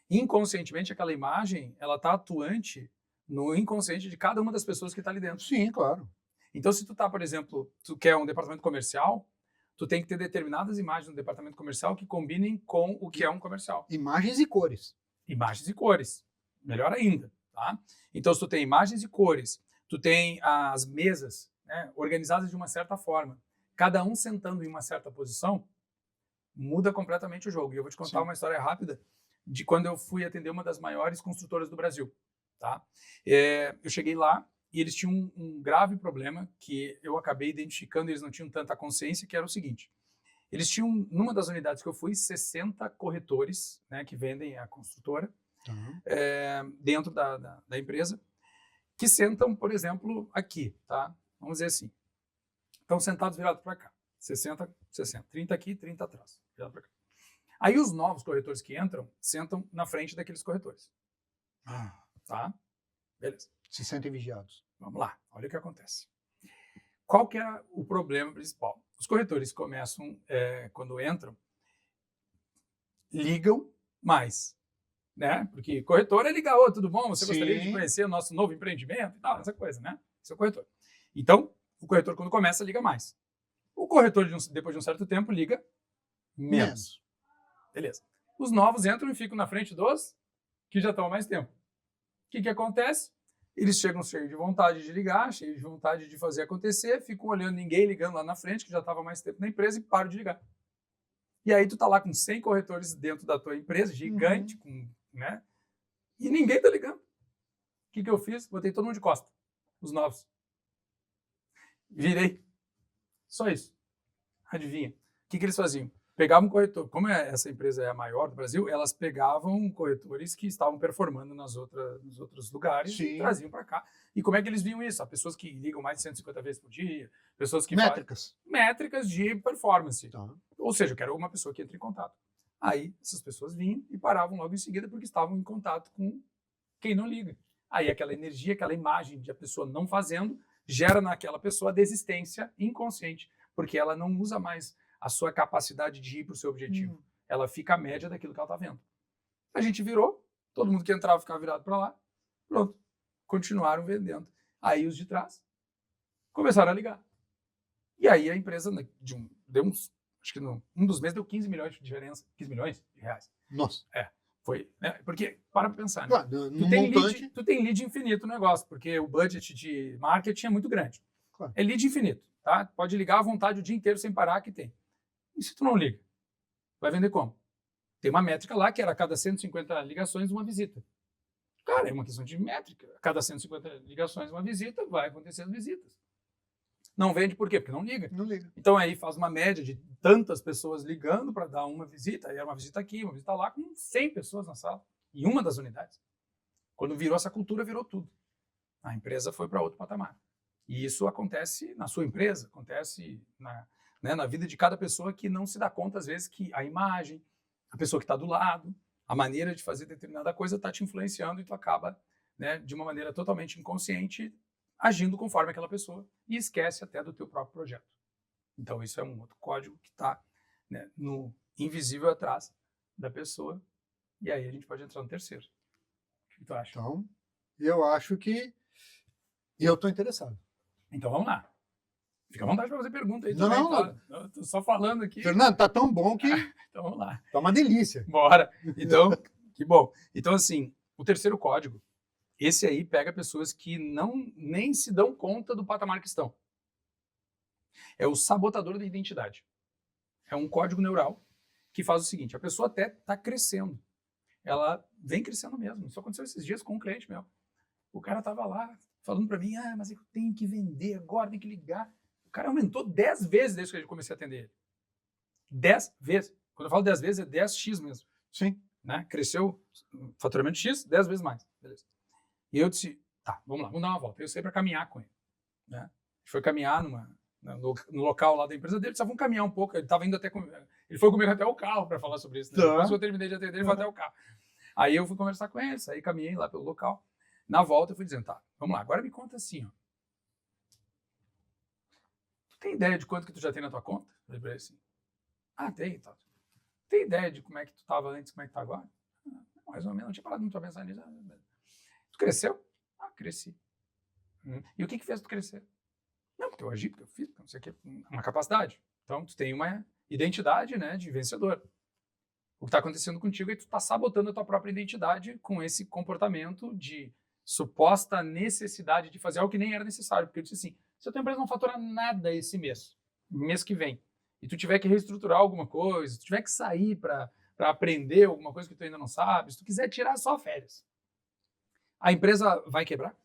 Inconscientemente, aquela imagem, ela está atuante no inconsciente de cada uma das pessoas que está ali dentro. Sim, claro. Então, se tu tá, por exemplo, tu quer um departamento comercial, tu tem que ter determinadas imagens no departamento comercial que combinem com o que é um comercial. Imagens e cores. Imagens e cores. Melhor ainda, tá? Então, se tu tem imagens e cores, tu tem as mesas, né, organizadas de uma certa forma, cada um sentando em uma certa posição, muda completamente o jogo. E eu vou te contar uma história rápida de quando eu fui atender uma das maiores construtoras do Brasil, tá? Eu cheguei lá e eles tinham um grave problema que eu acabei identificando, eles não tinham tanta consciência, que era o seguinte: eles tinham, numa das unidades que eu fui, 60 corretores, né, que vendem a construtora, dentro da empresa, que sentam, por exemplo, aqui, tá? Vamos dizer assim. Estão sentados virados para cá. 60, 30 aqui, 30 atrás. Virado para cá. Aí os novos corretores que entram, sentam na frente daqueles corretores. Tá? Beleza. Se sentem vigiados. Vamos lá, olha o que acontece. Qual que é o problema principal? Os corretores começam, quando entram, ligam mais, né? Porque corretor é ligar, tudo bom? Você gostaria de conhecer o nosso novo empreendimento e tal, essa coisa, né? Esse é o corretor. Então, o corretor, quando começa, liga mais. O corretor, depois de um certo tempo, liga menos. Beleza. Os novos entram e ficam na frente dos que já estão há mais tempo. O que acontece? Eles chegam cheios de vontade de ligar, cheios de vontade de fazer acontecer, ficam olhando ninguém ligando lá na frente, que já estava mais tempo na empresa, e param de ligar. E aí tu tá lá com 100 corretores dentro da tua empresa, gigante, né? E ninguém tá ligando. O que eu fiz? Botei todo mundo de costa. Os novos. Virei. Só isso. Adivinha? O que eles faziam? Pegavam um corretor. Como essa empresa é a maior do Brasil, elas pegavam corretores que estavam performando nos outros lugares e traziam para cá. E como é que eles viam isso? Há pessoas que ligam mais de 150 vezes por dia, pessoas que Métricas. Métricas de performance. Ou seja, eu quero uma pessoa que entre em contato. Aí essas pessoas vinham e paravam logo em seguida porque estavam em contato com quem não liga. Aí aquela energia, aquela imagem de a pessoa não fazendo, gera naquela pessoa a desistência inconsciente, porque ela não usa mais a sua capacidade de ir para o seu objetivo. Ela fica a média daquilo que ela está vendo. A gente virou, todo mundo que entrava ficava virado para lá, pronto. Continuaram vendendo. Aí os de trás começaram a ligar. E aí a empresa deu uns, acho que um dos meses deu 15 milhões de diferença, 15 milhões de reais. Nossa. Foi, né? Porque, para pensar, né? Claro, Tu tem lead infinito no negócio, porque o budget de marketing é muito grande. Claro. É lead infinito, tá? Pode ligar à vontade o dia inteiro sem parar que tem. E se tu não liga? Vai vender como? Tem uma métrica lá que era a cada 150 ligações uma visita. Cara, é uma questão de métrica. A cada 150 ligações uma visita, vai acontecer as visitas. Não vende por quê? Porque não liga. Não liga. Então aí faz uma média de tantas pessoas ligando para dar uma visita, aí era uma visita aqui, uma visita lá, com 100 pessoas na sala, em uma das unidades. Quando virou essa cultura, virou tudo. A empresa foi para outro patamar. E isso acontece na sua empresa, acontece na vida de cada pessoa que não se dá conta, às vezes, que a imagem, a pessoa que está do lado, a maneira de fazer determinada coisa está te influenciando e tu acaba, né, de uma maneira totalmente inconsciente, agindo conforme aquela pessoa e esquece até do teu próprio projeto. Então isso é um outro código que está, né, no invisível atrás da pessoa. E aí a gente pode entrar no terceiro. O que tu acha? Então, eu acho que eu estou interessado. Então vamos lá. Fica à vontade para fazer pergunta aí Não, também, não, claro. Eu tô só falando aqui. Fernando, tá tão bom que Então vamos lá. tá uma delícia. Bora. Então, que bom. Então, assim, o terceiro código, esse aí pega pessoas que nem se dão conta do patamar que estão. É o sabotador da identidade. É um código neural que faz o seguinte, a pessoa até está crescendo. Ela vem crescendo mesmo. Isso aconteceu esses dias com um cliente meu. O cara estava lá falando para mim, mas eu tenho que vender agora, tenho que ligar. O cara aumentou 10 vezes desde que eu comecei a atender ele. 10 vezes. Quando eu falo 10 vezes, é 10x mesmo. Sim. Né? Cresceu faturamento X, 10 vezes mais. Beleza. E eu disse, tá, vamos lá, vamos dar uma volta. Eu saí para caminhar com ele. Né? A gente foi caminhar no local lá da empresa dele, só vamos caminhar um pouco. Ele estava indo até ele foi comigo até o carro para falar sobre isso. Né? Tá. Depois que eu terminei de atender, ele foi até o carro. Aí eu fui conversar com ele, saí, caminhei lá pelo local. Na volta eu fui dizendo, tá, vamos lá, agora me conta assim, ó. Tu tem ideia de quanto que tu já tem na tua conta? Eu falei pra ele assim, tem, tá. Tem ideia de como é que tu estava antes, como é que tá agora? Mais ou menos, não tinha parado muito a pensar nisso. Tu cresceu? Cresci. E o que fez tu crescer? Não, porque eu agi, porque eu fiz, porque não sei o que, uma capacidade. Então, tu tem uma identidade, né, de vencedor. O que está acontecendo contigo é que tu está sabotando a tua própria identidade com esse comportamento de suposta necessidade de fazer algo que nem era necessário. Porque eu disse assim, se a tua empresa não faturar nada esse mês que vem, e tu tiver que reestruturar alguma coisa, se tu tiver que sair para aprender alguma coisa que tu ainda não sabe, se tu quiser tirar só férias, a empresa vai quebrar?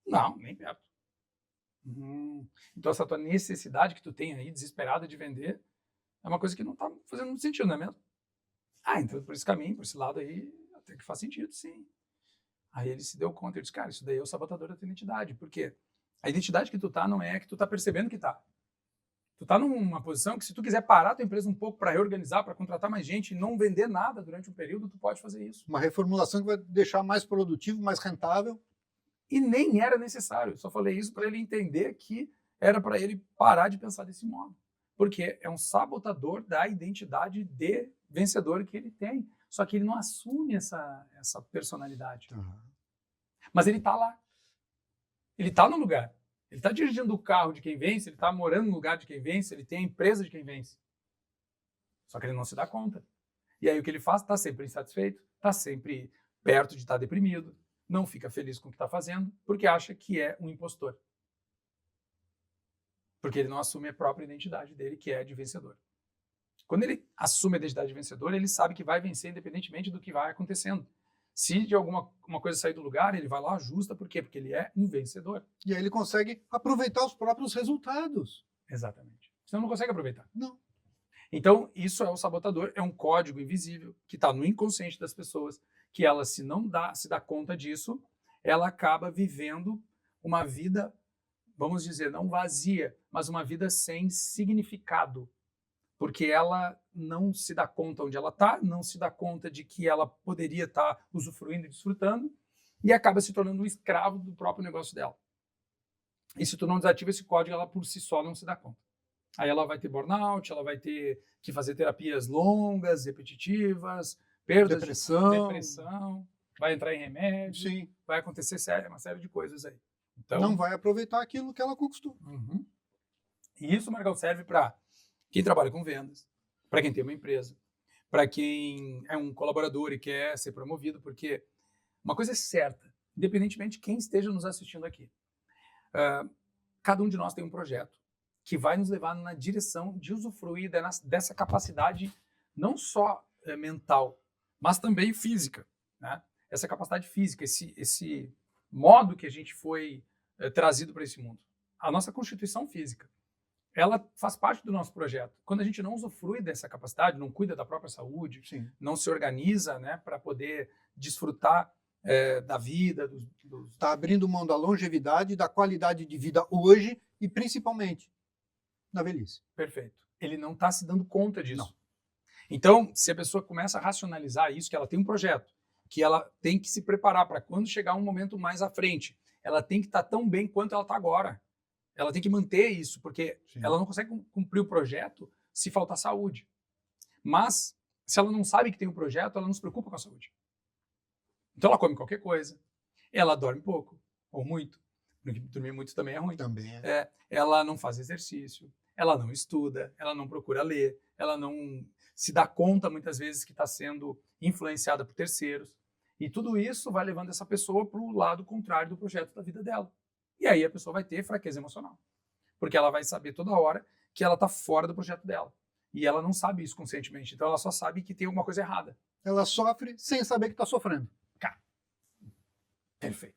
Não, nem perto. Então essa tua necessidade que tu tem aí, desesperada de vender, é uma coisa que não está fazendo muito sentido, não é mesmo? Então por esse caminho, por esse lado aí, até que faz sentido, sim. Aí ele se deu conta, ele disse, cara, isso daí é o sabotador da tua identidade, porque a identidade que tu tá não é a que tu tá percebendo que tá. Tu tá numa posição que se tu quiser parar a tua empresa um pouco para reorganizar, para contratar mais gente e não vender nada durante um período, tu pode fazer isso. Uma reformulação que vai deixar mais produtivo, mais rentável. E nem era necessário. Eu só falei isso para ele entender que era para ele parar de pensar desse modo. Porque é um sabotador da identidade de vencedor que ele tem. Só que ele não assume essa personalidade. Mas ele está lá. Ele está no lugar. Ele está dirigindo o carro de quem vence, ele está morando no lugar de quem vence, ele tem a empresa de quem vence. Só que ele não se dá conta. E aí o que ele faz? Está sempre insatisfeito, está sempre perto de estar deprimido, não fica feliz com o que está fazendo, porque acha que é um impostor. Porque ele não assume a própria identidade dele, que é de vencedor. Quando ele assume a identidade de vencedor, ele sabe que vai vencer independentemente do que vai acontecendo. Se de alguma coisa sair do lugar, ele vai lá, ajusta. Por quê? Porque ele é um vencedor. E aí ele consegue aproveitar os próprios resultados. Exatamente. Senão não consegue aproveitar. Não. Então, isso é o sabotador, é um código invisível que está no inconsciente das pessoas, que ela, se não se dá conta disso, ela acaba vivendo uma vida, vamos dizer, não vazia, mas uma vida sem significado. Porque ela não se dá conta onde ela está, não se dá conta de que ela poderia estar usufruindo e desfrutando, e acaba se tornando um escravo do próprio negócio dela. E se tu não desativa esse código, ela por si só não se dá conta. Aí ela vai ter burnout, ela vai ter que fazer terapias longas, repetitivas, perda depressão, vai entrar em remédio, Sim. vai acontecer uma série de coisas aí. Então, Não vai aproveitar aquilo que ela conquistou. E isso, Marcão, serve para quem trabalha com vendas, para quem tem uma empresa, para quem é um colaborador e quer ser promovido, porque uma coisa é certa, independentemente de quem esteja nos assistindo aqui, cada um de nós tem um projeto que vai nos levar na direção de usufruir dessa capacidade não só mental, mas também física, né? Essa capacidade física, esse modo que a gente foi trazido para esse mundo. a nossa constituição física, ela faz parte do nosso projeto. Quando a gente não usufrui dessa capacidade, não cuida da própria saúde, Sim. não se organiza, né, para poder desfrutar da vida, Está abrindo mão da longevidade, da qualidade de vida hoje e principalmente na velhice. Perfeito. Ele não está se dando conta disso. Não. Então, se a pessoa começa a racionalizar isso, que ela tem um projeto, que ela tem que se preparar para quando chegar um momento mais à frente, ela tem que estar tão bem quanto ela está agora. Ela tem que manter isso, porque Sim. ela não consegue cumprir o projeto se faltar saúde. Mas, se ela não sabe que tem um projeto, ela não se preocupa com a saúde. Então, ela come qualquer coisa, ela dorme pouco, ou muito, porque dormir muito também é ruim. Também é. Ela não faz exercício, ela não estuda, ela não procura ler, ela não se dá conta, muitas vezes, que está sendo influenciada por terceiros. E tudo isso vai levando essa pessoa para o lado contrário do projeto da vida dela. E aí a pessoa vai ter fraqueza emocional. Porque ela vai saber toda hora que ela está fora do projeto dela. E ela não sabe isso conscientemente. Então ela só sabe que tem alguma coisa errada. Ela sofre sem saber que está sofrendo. Perfeito.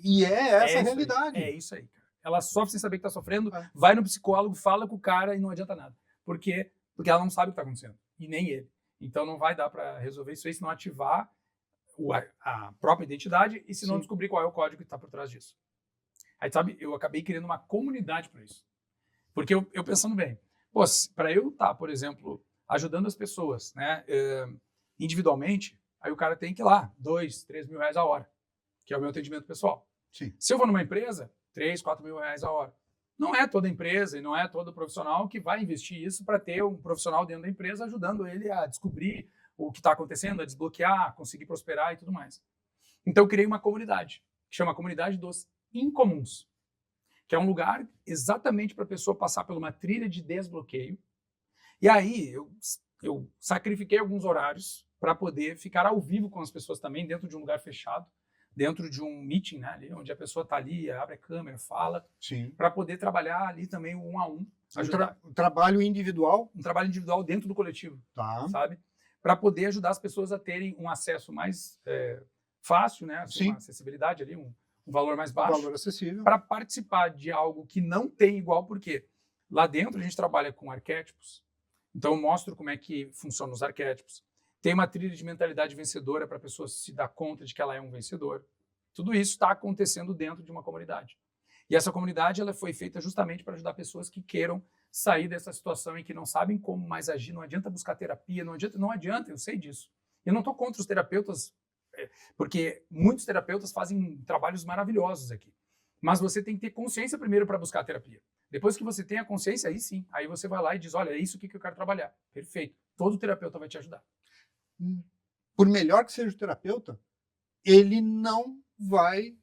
E é essa a isso aí. realidade. É isso aí, cara. Ela sofre sem saber que está sofrendo, É. vai no psicólogo, fala com o cara e não adianta nada. Por quê? Porque ela não sabe o que está acontecendo. E nem ele. Então não vai dar para resolver isso aí se não ativar a própria identidade e se não Sim. descobrir qual é o código que está por trás disso. Aí, sabe, eu acabei criando uma comunidade para isso. Porque eu pensando bem, para eu estar, por exemplo, ajudando as pessoas, né, individualmente, aí o cara tem que ir lá, 2, 3 mil reais a hora, que é o meu atendimento pessoal. Sim. Se eu vou numa empresa, 3, 4 mil reais a hora. Não é toda empresa e não é todo profissional que vai investir isso para ter um profissional dentro da empresa ajudando ele a descobrir o que está acontecendo, a desbloquear, conseguir prosperar e tudo mais. Então eu criei uma comunidade, que chama Comunidade dos Incomuns, que é um lugar exatamente para a pessoa passar por uma trilha de desbloqueio. E aí eu sacrifiquei alguns horários para poder ficar ao vivo com as pessoas também, dentro de um lugar fechado, dentro de um meeting, né, ali, onde a pessoa está ali, abre a câmera, fala, Sim. para poder trabalhar ali também um a um, ajudar Um trabalho individual. um trabalho individual dentro do coletivo, Tá. sabe? Para poder ajudar as pessoas a terem um acesso mais fácil, né, assim, Sim. uma acessibilidade ali, um valor mais Um baixo, valor acessível. para participar de algo que não tem igual, porque lá dentro a gente trabalha com arquétipos, então eu mostro como é que funcionam os arquétipos. Tem uma trilha de mentalidade vencedora para a pessoa se dar conta de que ela é um vencedor. Tudo isso está acontecendo dentro de uma comunidade. E essa comunidade ela foi feita justamente para ajudar pessoas que queiram sair dessa situação em que não sabem como mais agir, não adianta buscar terapia, não adianta, eu sei disso. Eu não estou contra os terapeutas, porque muitos terapeutas fazem trabalhos maravilhosos aqui. Mas você tem que ter consciência primeiro para buscar a terapia. Depois que você tem a consciência, aí sim, aí você vai lá e diz, olha, é isso aqui que eu quero trabalhar. Perfeito. Todo terapeuta vai te ajudar. Por melhor que seja o terapeuta, ele não vai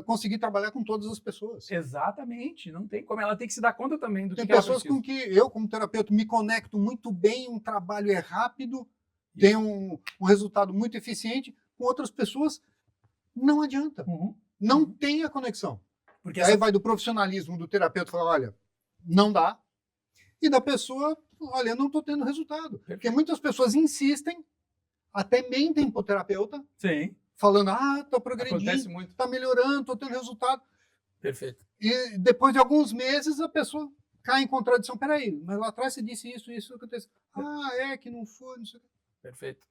conseguir trabalhar com todas as pessoas. Exatamente, não tem como. Ela tem que se dar conta também do Tem que ela pessoas precisa. com que eu, como terapeuta, me conecto muito bem, um trabalho é rápido, tem um resultado muito eficiente, com outras pessoas não adianta. Não tem a conexão. Porque Aí vai do profissionalismo do terapeuta falar, olha, não dá. E da pessoa, olha, eu não estou tendo resultado. Porque muitas pessoas insistem, até mentem para o terapeuta, Sim, falando, estou acontece progredindo, muito. está melhorando, estou tendo resultado. Perfeito. E depois de alguns meses a pessoa cai em contradição. Peraí, mas lá atrás você disse isso aconteceu. Que não foi, não sei o que. Perfeito.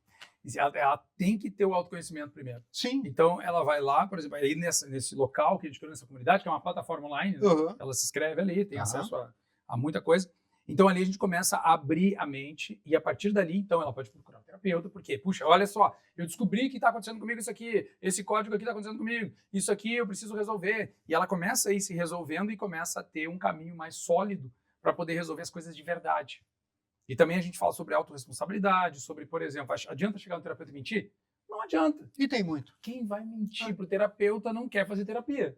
E ela tem que ter o autoconhecimento primeiro. Sim. Então, ela vai lá, por exemplo, aí nesse local que a gente criou nessa comunidade, que é uma plataforma online, né? Uhum. Ela se inscreve ali, tem Aham. acesso a muita coisa. Então, ali a gente começa a abrir a mente e, a partir dali, então, ela pode procurar um terapeuta, porque, puxa, olha só, eu descobri que está acontecendo comigo isso aqui, esse código aqui está acontecendo comigo, isso aqui eu preciso resolver. E ela começa a ir se resolvendo e começa a ter um caminho mais sólido para poder resolver as coisas de verdade. E também a gente fala sobre autorresponsabilidade, sobre, por exemplo, adianta chegar no terapeuta e mentir? Não adianta. E tem muito. Quem vai mentir para o terapeuta não quer fazer terapia.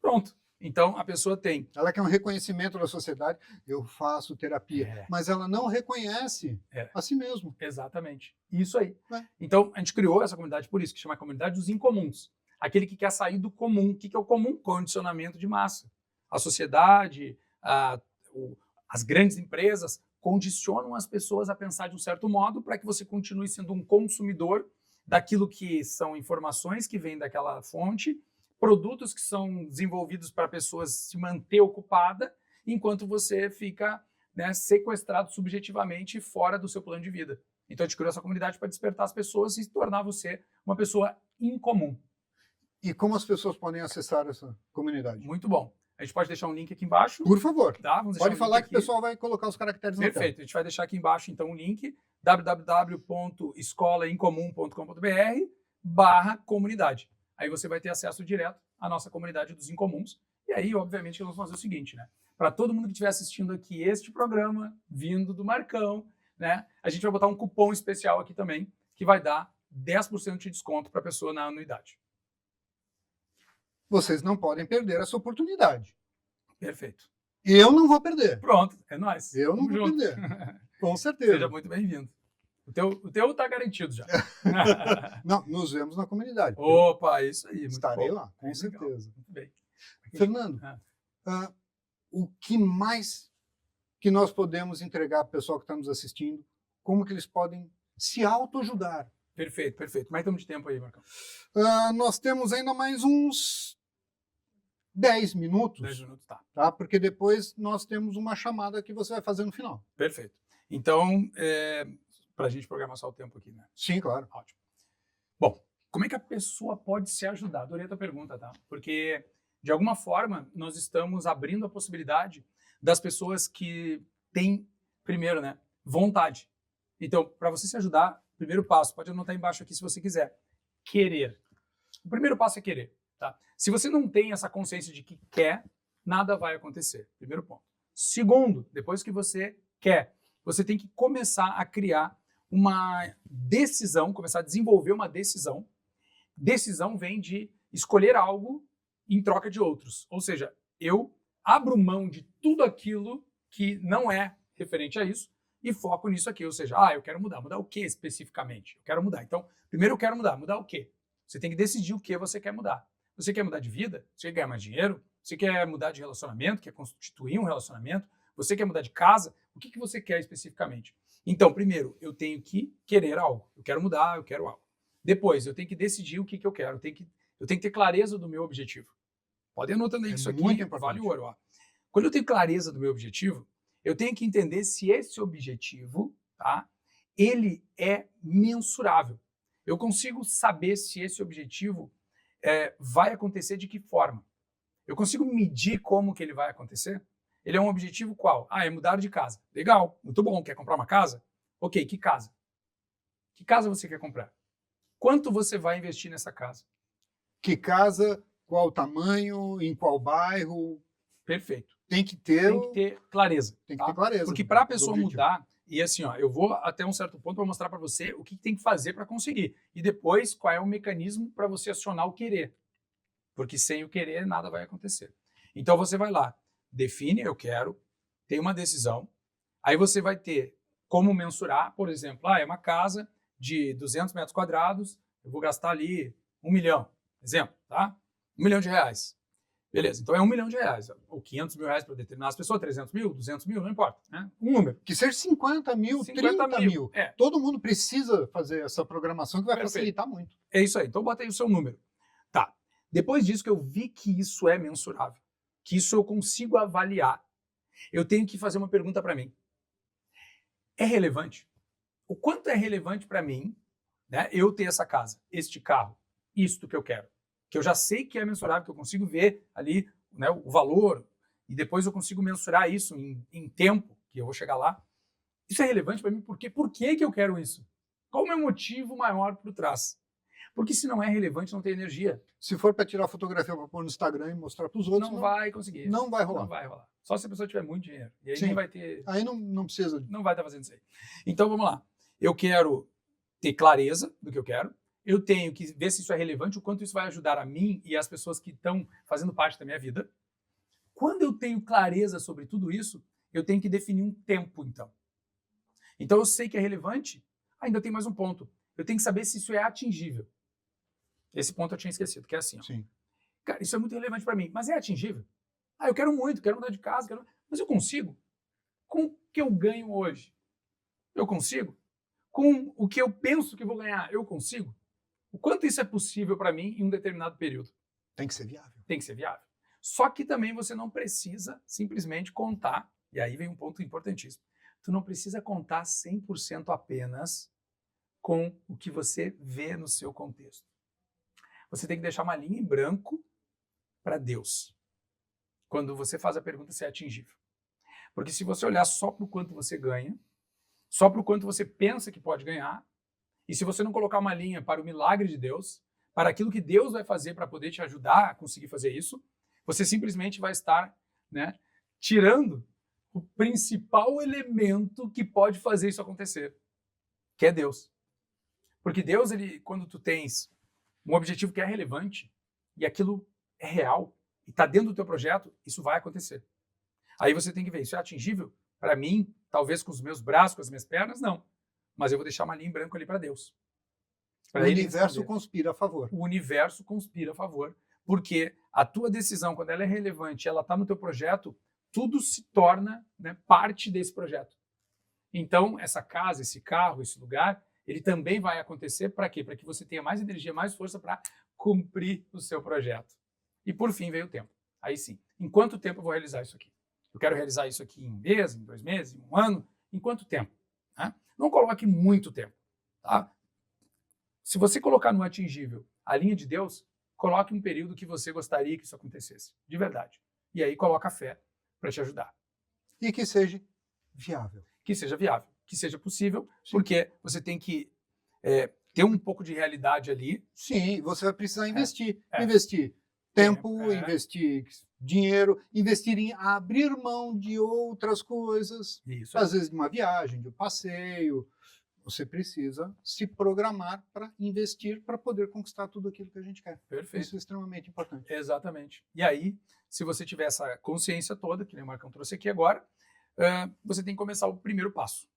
Pronto. Então, a pessoa tem. Ela quer um reconhecimento da sociedade. Eu faço terapia. Mas ela não reconhece a si mesmo. Exatamente. Isso aí. É. Então, a gente criou essa comunidade por isso, que chama a Comunidade dos Incomuns. Aquele que quer sair do comum. O que é o comum? Condicionamento de massa. A sociedade, as grandes empresas condicionam as pessoas a pensar de um certo modo para que você continue sendo um consumidor daquilo que são informações que vêm daquela fonte produtos que são desenvolvidos para pessoas se manter ocupada, enquanto você fica, né, sequestrado subjetivamente fora do seu plano de vida. Então, a gente criou essa comunidade para despertar as pessoas e tornar você uma pessoa incomum. E como as pessoas podem acessar essa comunidade? Muito bom. A gente pode deixar um link aqui embaixo. Por favor. Tá? Vamos deixar Pode um falar link que o aqui. pessoal vai colocar os caracteres na tela. Perfeito. A gente vai deixar aqui embaixo, então, o link www.escolaincomum.com.br/comunidade. Aí você vai ter acesso direto à nossa comunidade dos incomuns. E aí, obviamente, nós vamos fazer o seguinte, né? Para todo mundo que estiver assistindo aqui este programa, vindo do Marcão, né? A gente vai botar um cupom especial aqui também, que vai dar 10% de desconto para a pessoa na anuidade. Vocês não podem perder essa oportunidade. Perfeito. Eu não vou perder. Pronto, é nóis. Eu não Tamo vou junto. perder. Com certeza. Seja muito bem-vindo. O teu tá garantido já. Não, nos vemos na comunidade. Opa, isso aí. Muito Estarei bom. lá, com Bem legal. certeza. Muito bem. Fernando, o que mais que nós podemos entregar para o pessoal que está nos assistindo? Como que eles podem se autoajudar? Perfeito, perfeito. Mais estamos de tempo aí, Marcão. Nós temos ainda mais uns 10 minutos, 10 minutos, tá. tá? Porque depois nós temos uma chamada que você vai fazer no final. Perfeito. Então, para a gente programar só o tempo aqui, né? Sim, claro. Ótimo. Bom, como é que a pessoa pode se ajudar? Adorei a tua pergunta, tá? Porque, de alguma forma, nós estamos abrindo a possibilidade das pessoas que têm, primeiro, né, vontade. Então, para você se ajudar, primeiro passo, pode anotar embaixo aqui se você quiser, querer. O primeiro passo é querer, tá? Se você não tem essa consciência de que quer, nada vai acontecer. Primeiro ponto. Segundo, depois que você quer, você tem que começar a criar uma decisão, começar a desenvolver uma decisão. Decisão vem de escolher algo em troca de outros. Ou seja, eu abro mão de tudo aquilo que não é referente a isso e foco nisso aqui. Ou seja, eu quero mudar. Mudar o que especificamente? Eu quero mudar. Então, primeiro eu quero mudar. Mudar o quê? Você tem que decidir o que você quer mudar. Você quer mudar de vida? Você quer ganhar mais dinheiro? Você quer mudar de relacionamento? Quer constituir um relacionamento? Você quer mudar de casa? O que você quer especificamente? Então, primeiro, eu tenho que querer algo. Eu quero mudar, eu quero algo. Depois, eu tenho que decidir o que eu quero. Eu tenho que ter clareza do meu objetivo. Pode ir anotando aí isso aqui, muito importante. vale ouro. Ó. Quando eu tenho clareza do meu objetivo, eu tenho que entender se esse objetivo, tá, ele é mensurável. Eu consigo saber se esse objetivo vai acontecer de que forma. Eu consigo medir como que ele vai acontecer? Ele é um objetivo qual? É mudar de casa. Legal, muito bom. Quer comprar uma casa? Ok, que casa? Que casa você quer comprar? Quanto você vai investir nessa casa? Que casa, qual tamanho, em qual bairro? Perfeito. Tem que ter, Tem que ter clareza. tem que tá? ter clareza. Porque para a do pessoa objetivo. mudar, e assim, eu vou até um certo ponto para mostrar para você o que tem que fazer para conseguir. E depois, qual é o mecanismo para você acionar o querer. Porque sem o querer, nada vai acontecer. Então você vai lá, define, eu quero, tem uma decisão, aí você vai ter como mensurar, por exemplo, é uma casa de 200 metros quadrados, eu vou gastar ali 1 milhão, exemplo, tá? 1 milhão de reais. Beleza, então é 1 milhão de reais, ou 500 mil reais para determinadas pessoas, 300 mil, 200 mil, não importa, né? Um número. Que seja 50 mil, 50 30 mil. É. Todo mundo precisa fazer essa programação que vai Perfeito. facilitar muito. É isso aí, então bota aí o seu número. Tá, depois disso que eu vi que isso é mensurável, que isso eu consigo avaliar, eu tenho que fazer uma pergunta para mim. É relevante? O quanto é relevante para mim, né, eu ter essa casa, este carro, isto que eu quero? Que eu já sei que é mensurável, que eu consigo ver ali, né, o valor, e depois eu consigo mensurar isso em tempo, que eu vou chegar lá. Isso é relevante para mim porque por que eu quero isso? Qual o meu motivo maior por trás? Porque se não é relevante, não tem energia. Se for para tirar fotografia para pôr no Instagram e mostrar para os outros, Não vai conseguir. não vai rolar. Não vai rolar. Só se a pessoa tiver muito dinheiro. E aí Sim. nem vai ter... Aí não precisa. Não vai estar fazendo isso aí. Então, vamos lá. Eu quero ter clareza do que eu quero. Eu tenho que ver se isso é relevante, o quanto isso vai ajudar a mim e as pessoas que estão fazendo parte da minha vida. Quando eu tenho clareza sobre tudo isso, eu tenho que definir um tempo, então. Então, eu sei que é relevante, ainda tem mais um ponto. Eu tenho que saber se isso é atingível. Esse ponto eu tinha esquecido, que é assim. Ó. Sim. Cara, isso é muito relevante para mim, mas é atingível? Eu quero muito, quero mudar de casa, mas eu consigo? Com o que eu ganho hoje? Eu consigo? Com o que eu penso que vou ganhar, eu consigo? O quanto isso é possível para mim em um determinado período? Tem que ser viável. Tem que ser viável. Só que também você não precisa simplesmente contar, e aí vem um ponto importantíssimo, tu não precisa contar 100% apenas com o que você vê no seu contexto. Você tem que deixar uma linha em branco para Deus, quando você faz a pergunta se é atingível. Porque se você olhar só para o quanto você ganha, só para o quanto você pensa que pode ganhar, e se você não colocar uma linha para o milagre de Deus, para aquilo que Deus vai fazer para poder te ajudar a conseguir fazer isso, você simplesmente vai estar, né, tirando o principal elemento que pode fazer isso acontecer, que é Deus. Porque Deus, quando tu tens um objetivo que é relevante e aquilo é real e está dentro do teu projeto, isso vai acontecer. Aí você tem que ver, isso é atingível? Para mim, talvez com os meus braços, com as minhas pernas, não. Mas eu vou deixar uma linha em branco ali para Deus. O universo conspira a favor. O universo conspira a favor, porque a tua decisão, quando ela é relevante, ela está no teu projeto, tudo se torna, né, parte desse projeto. Então, essa casa, esse carro, esse lugar, ele também vai acontecer para quê? Para que você tenha mais energia, mais força para cumprir o seu projeto. E por fim veio o tempo. Aí sim, em quanto tempo eu vou realizar isso aqui? Eu quero realizar isso aqui em um mês, em 2 meses, em 1 ano? Em quanto tempo? Né? Não coloque muito tempo. Tá? Se você colocar no atingível a linha de Deus, coloque um período que você gostaria que isso acontecesse. De verdade. E aí coloca a fé para te ajudar. E que seja viável. Que seja viável, que seja possível, porque você tem que ter um pouco de realidade ali. Sim, você vai precisar investir. É. Investir tempo, É. investir dinheiro, investir em abrir mão de outras coisas. Isso. Às vezes de uma viagem, de um passeio. Você precisa se programar para investir para poder conquistar tudo aquilo que a gente quer. Perfeito. Isso é extremamente importante. Exatamente. E aí, se você tiver essa consciência toda, que nem o Marcão trouxe aqui agora, você tem que começar o primeiro passo,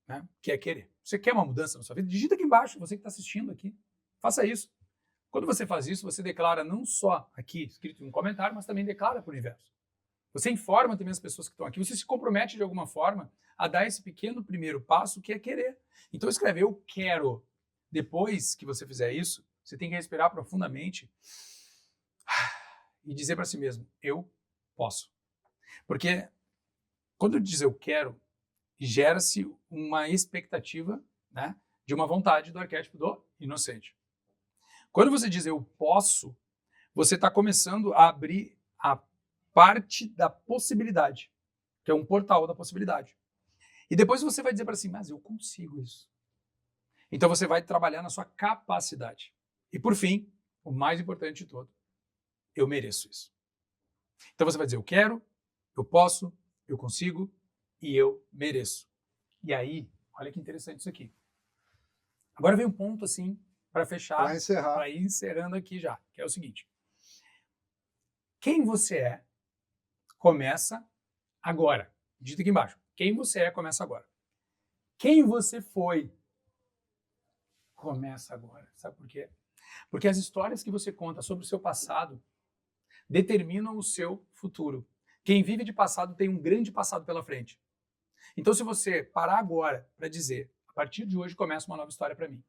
né? Que é querer. Você quer uma mudança na sua vida? Digita aqui embaixo, você que está assistindo aqui. Faça isso. Quando você faz isso, você declara não só aqui, escrito em um comentário, mas também declara para o universo. Você informa também as pessoas que estão aqui. Você se compromete de alguma forma a dar esse pequeno primeiro passo, que é querer. Então escreve, eu quero. Depois que você fizer isso, você tem que respirar profundamente e dizer para si mesmo, eu posso. Porque quando diz eu quero, gera-se uma expectativa, né, de uma vontade do arquétipo do inocente. Quando você diz eu posso, você está começando a abrir a parte da possibilidade, que é um portal da possibilidade. E depois você vai dizer para si, mas eu consigo isso. Então você vai trabalhar na sua capacidade. E por fim, o mais importante de todo, eu mereço isso. Então você vai dizer, eu quero, eu posso, eu consigo e eu mereço. E aí, olha que interessante isso aqui. Agora vem um ponto assim, para fechar, para ir encerrando aqui já, que é o seguinte. Quem você é, começa agora. Digita aqui embaixo. Quem você é, começa agora. Quem você foi, começa agora. Sabe por quê? Porque as histórias que você conta sobre o seu passado determinam o seu futuro. Quem vive de passado tem um grande passado pela frente. Então, se você parar agora para dizer, a partir de hoje começa uma nova história para mim.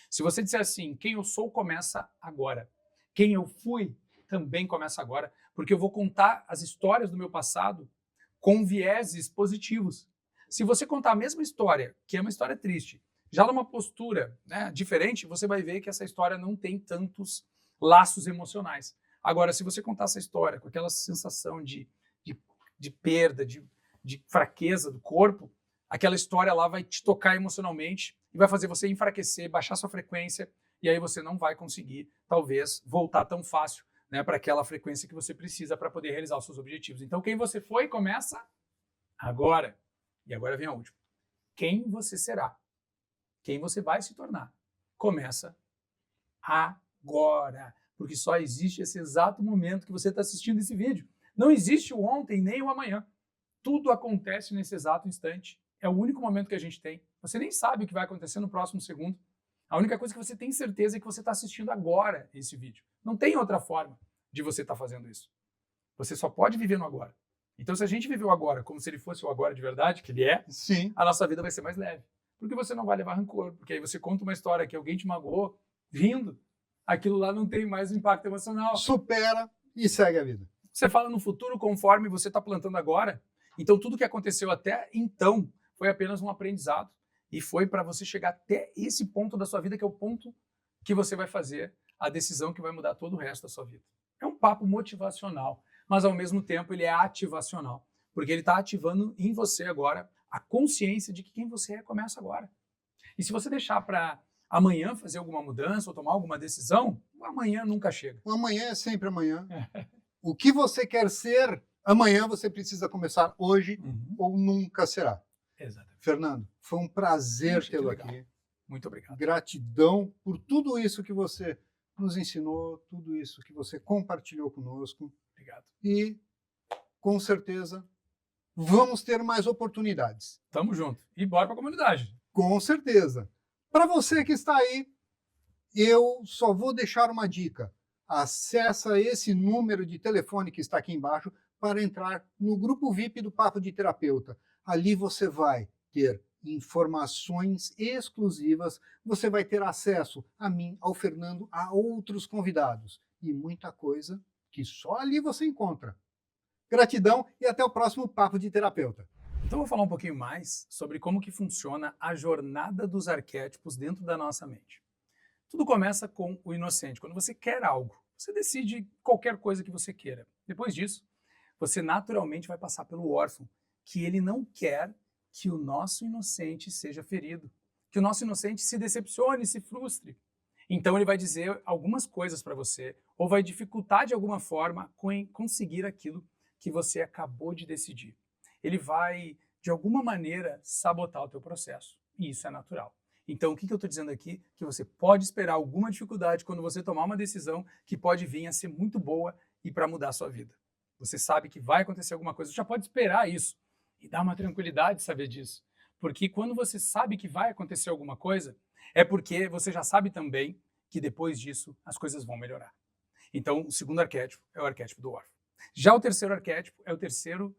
Se você disser assim, quem eu sou começa agora. Quem eu fui também começa agora, porque eu vou contar as histórias do meu passado com vieses positivos. Se você contar a mesma história, que é uma história triste, já numa postura, né, diferente, você vai ver que essa história não tem tantos laços emocionais. Agora, se você contar essa história com aquela sensação de perda, de fraqueza do corpo, aquela história lá vai te tocar emocionalmente e vai fazer você enfraquecer, baixar sua frequência, e aí você não vai conseguir, talvez, voltar tão fácil, né, para aquela frequência que você precisa para poder realizar os seus objetivos. Então, quem você foi começa agora. E agora vem a última. Quem você será? Quem você vai se tornar? Começa agora. Porque só existe esse exato momento que você está assistindo esse vídeo. Não existe o ontem nem o amanhã. Tudo acontece nesse exato instante. É o único momento que a gente tem. Você nem sabe o que vai acontecer no próximo segundo. A única coisa que você tem certeza é que você está assistindo agora esse vídeo. Não tem outra forma de você estar fazendo isso. Você só pode viver no agora. Então, se a gente viveu agora como se ele fosse o agora de verdade, que ele é, sim, a nossa vida vai ser mais leve. Porque você não vai levar rancor. Porque aí você conta uma história que alguém te magoou, rindo. aquilo lá não tem mais impacto emocional. Supera e segue a vida. Você fala no futuro conforme você está plantando agora. Então, tudo que aconteceu até então foi apenas um aprendizado. E foi para você chegar até esse ponto da sua vida, que é o ponto que você vai fazer a decisão que vai mudar todo o resto da sua vida. É um papo motivacional, mas ao mesmo tempo ele é ativacional, porque ele está ativando em você agora a consciência de que quem você é começa agora. E se você deixar para amanhã fazer alguma mudança ou tomar alguma decisão, o amanhã nunca chega. O amanhã é sempre amanhã. O que você quer ser, amanhã você precisa começar hoje ou nunca será. Exatamente. Fernando, foi um prazer Puxa, que tê-lo legal. aqui. Muito obrigado. Gratidão por tudo isso que você nos ensinou, tudo isso que você compartilhou conosco. Obrigado. E, com certeza, vamos ter mais oportunidades. Tamo junto. E bora para a comunidade. Com certeza. Para você que está aí, eu só vou deixar uma dica. Acessa esse número de telefone que está aqui embaixo para entrar no grupo VIP do Papo de Terapeuta. Ali você vai ter informações exclusivas, você vai ter acesso a mim, ao Fernando, a outros convidados e muita coisa que só ali você encontra. Gratidão e até o próximo Papo de Terapeuta. Então, eu vou falar um pouquinho mais sobre como que funciona a jornada dos arquétipos dentro da nossa mente. Tudo começa com o inocente. Quando você quer algo, você decide qualquer coisa que você queira. Depois disso, você naturalmente vai passar pelo órfão, que ele não quer que o nosso inocente seja ferido, que o nosso inocente se decepcione, se frustre. Então ele vai dizer algumas coisas para você, ou vai dificultar de alguma forma conseguir aquilo que você acabou de decidir. Ele vai, de alguma maneira, sabotar o teu processo. E isso é natural. Então, o que eu estou dizendo aqui? Que você pode esperar alguma dificuldade quando você tomar uma decisão que pode vir a ser muito boa e para mudar a sua vida. Você sabe que vai acontecer alguma coisa, você já pode esperar isso. E dá uma tranquilidade saber disso. Porque quando você sabe que vai acontecer alguma coisa, é porque você já sabe também que depois disso as coisas vão melhorar. Então, o segundo arquétipo é o arquétipo do órfão. Já o terceiro arquétipo é o terceiro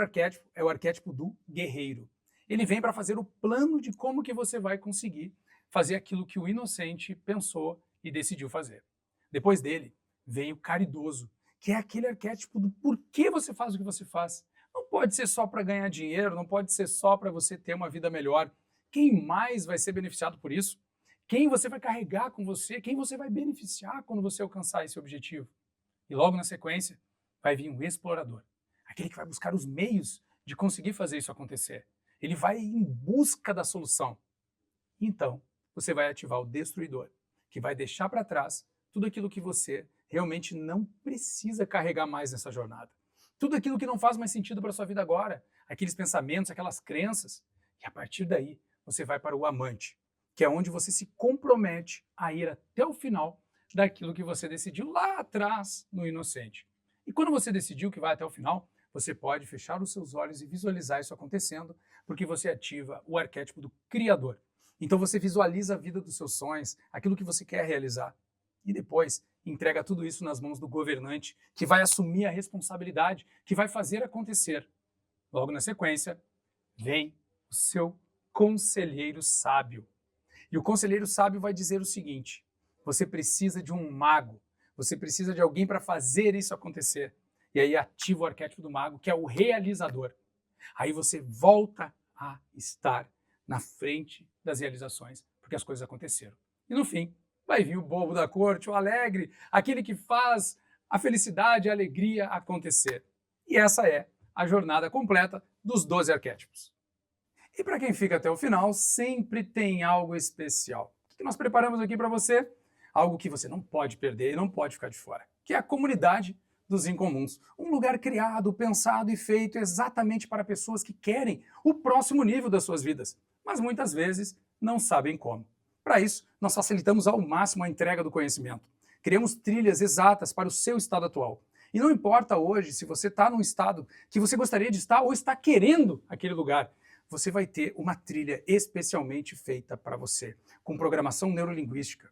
arquétipo é o arquétipo do guerreiro. Ele vem para fazer o plano de como que você vai conseguir fazer aquilo que o inocente pensou e decidiu fazer. Depois dele, vem o caridoso, que é aquele arquétipo do porquê você faz o que você faz. Não pode ser só para ganhar dinheiro, não pode ser só para você ter uma vida melhor. Quem mais vai ser beneficiado por isso? Quem você vai carregar com você? Quem você vai beneficiar quando você alcançar esse objetivo? E logo na sequência, vai vir um explorador. Aquele que vai buscar os meios de conseguir fazer isso acontecer. Ele vai em busca da solução. Então, você vai ativar o destruidor, que vai deixar para trás tudo aquilo que você realmente não precisa carregar mais nessa jornada. Tudo aquilo que não faz mais sentido para a sua vida agora. Aqueles pensamentos, aquelas crenças. E a partir daí, você vai para o amante, que é onde você se compromete a ir até o final daquilo que você decidiu lá atrás no inocente. E quando você decidiu que vai até o final, você pode fechar os seus olhos e visualizar isso acontecendo, porque você ativa o arquétipo do criador. Então você visualiza a vida dos seus sonhos, aquilo que você quer realizar. E depois entrega tudo isso nas mãos do governante, que vai assumir a responsabilidade, que vai fazer acontecer. Logo na sequência, vem o seu conselheiro sábio. E o conselheiro sábio vai dizer o seguinte: você precisa de um mago, você precisa de alguém para fazer isso acontecer. E aí ativa o arquétipo do mago, que é o realizador. Aí você volta a estar na frente das realizações, porque as coisas aconteceram. E no fim, vai vir o bobo da corte, o alegre, aquele que faz a felicidade e a alegria acontecer. E essa é a jornada completa dos 12 arquétipos. E para quem fica até o final, sempre tem algo especial. O que nós preparamos aqui para você? Algo que você não pode perder e não pode ficar de fora, que é a comunidade dos incomuns. Um lugar criado, pensado e feito exatamente para pessoas que querem o próximo nível das suas vidas, mas muitas vezes não sabem como. Para isso, nós facilitamos ao máximo a entrega do conhecimento. Criamos trilhas exatas para o seu estado atual. E não importa hoje se você está num estado que você gostaria de estar ou está querendo aquele lugar, você vai ter uma trilha especialmente feita para você, com programação neurolinguística.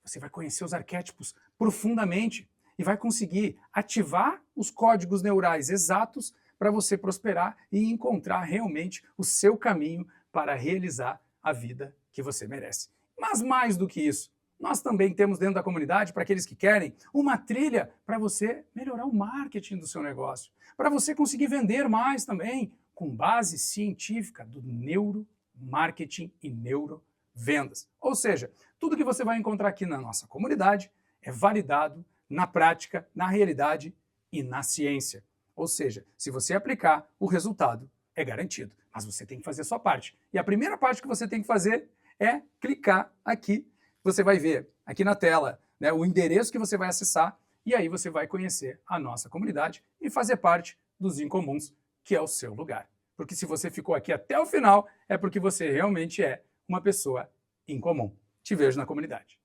Você vai conhecer os arquétipos profundamente e vai conseguir ativar os códigos neurais exatos para você prosperar e encontrar realmente o seu caminho para realizar a vida que você merece. Mas mais do que isso, Nós também temos dentro da comunidade, para aqueles que querem, uma trilha para você melhorar o marketing do seu negócio, para você conseguir vender mais também, com base científica do neuromarketing e neurovendas. Ou seja, tudo que você vai encontrar aqui na nossa comunidade é validado na prática, na realidade e na ciência. Ou seja, se você aplicar, o resultado é garantido. Mas você tem que fazer a sua parte. E a primeira parte que você tem que fazer é clicar aqui. Você vai ver aqui na tela, né, o endereço que você vai acessar e aí você vai conhecer a nossa comunidade e fazer parte dos Incomuns, que é o seu lugar. Porque se você ficou aqui até o final, é porque você realmente é uma pessoa incomum. Te vejo na comunidade.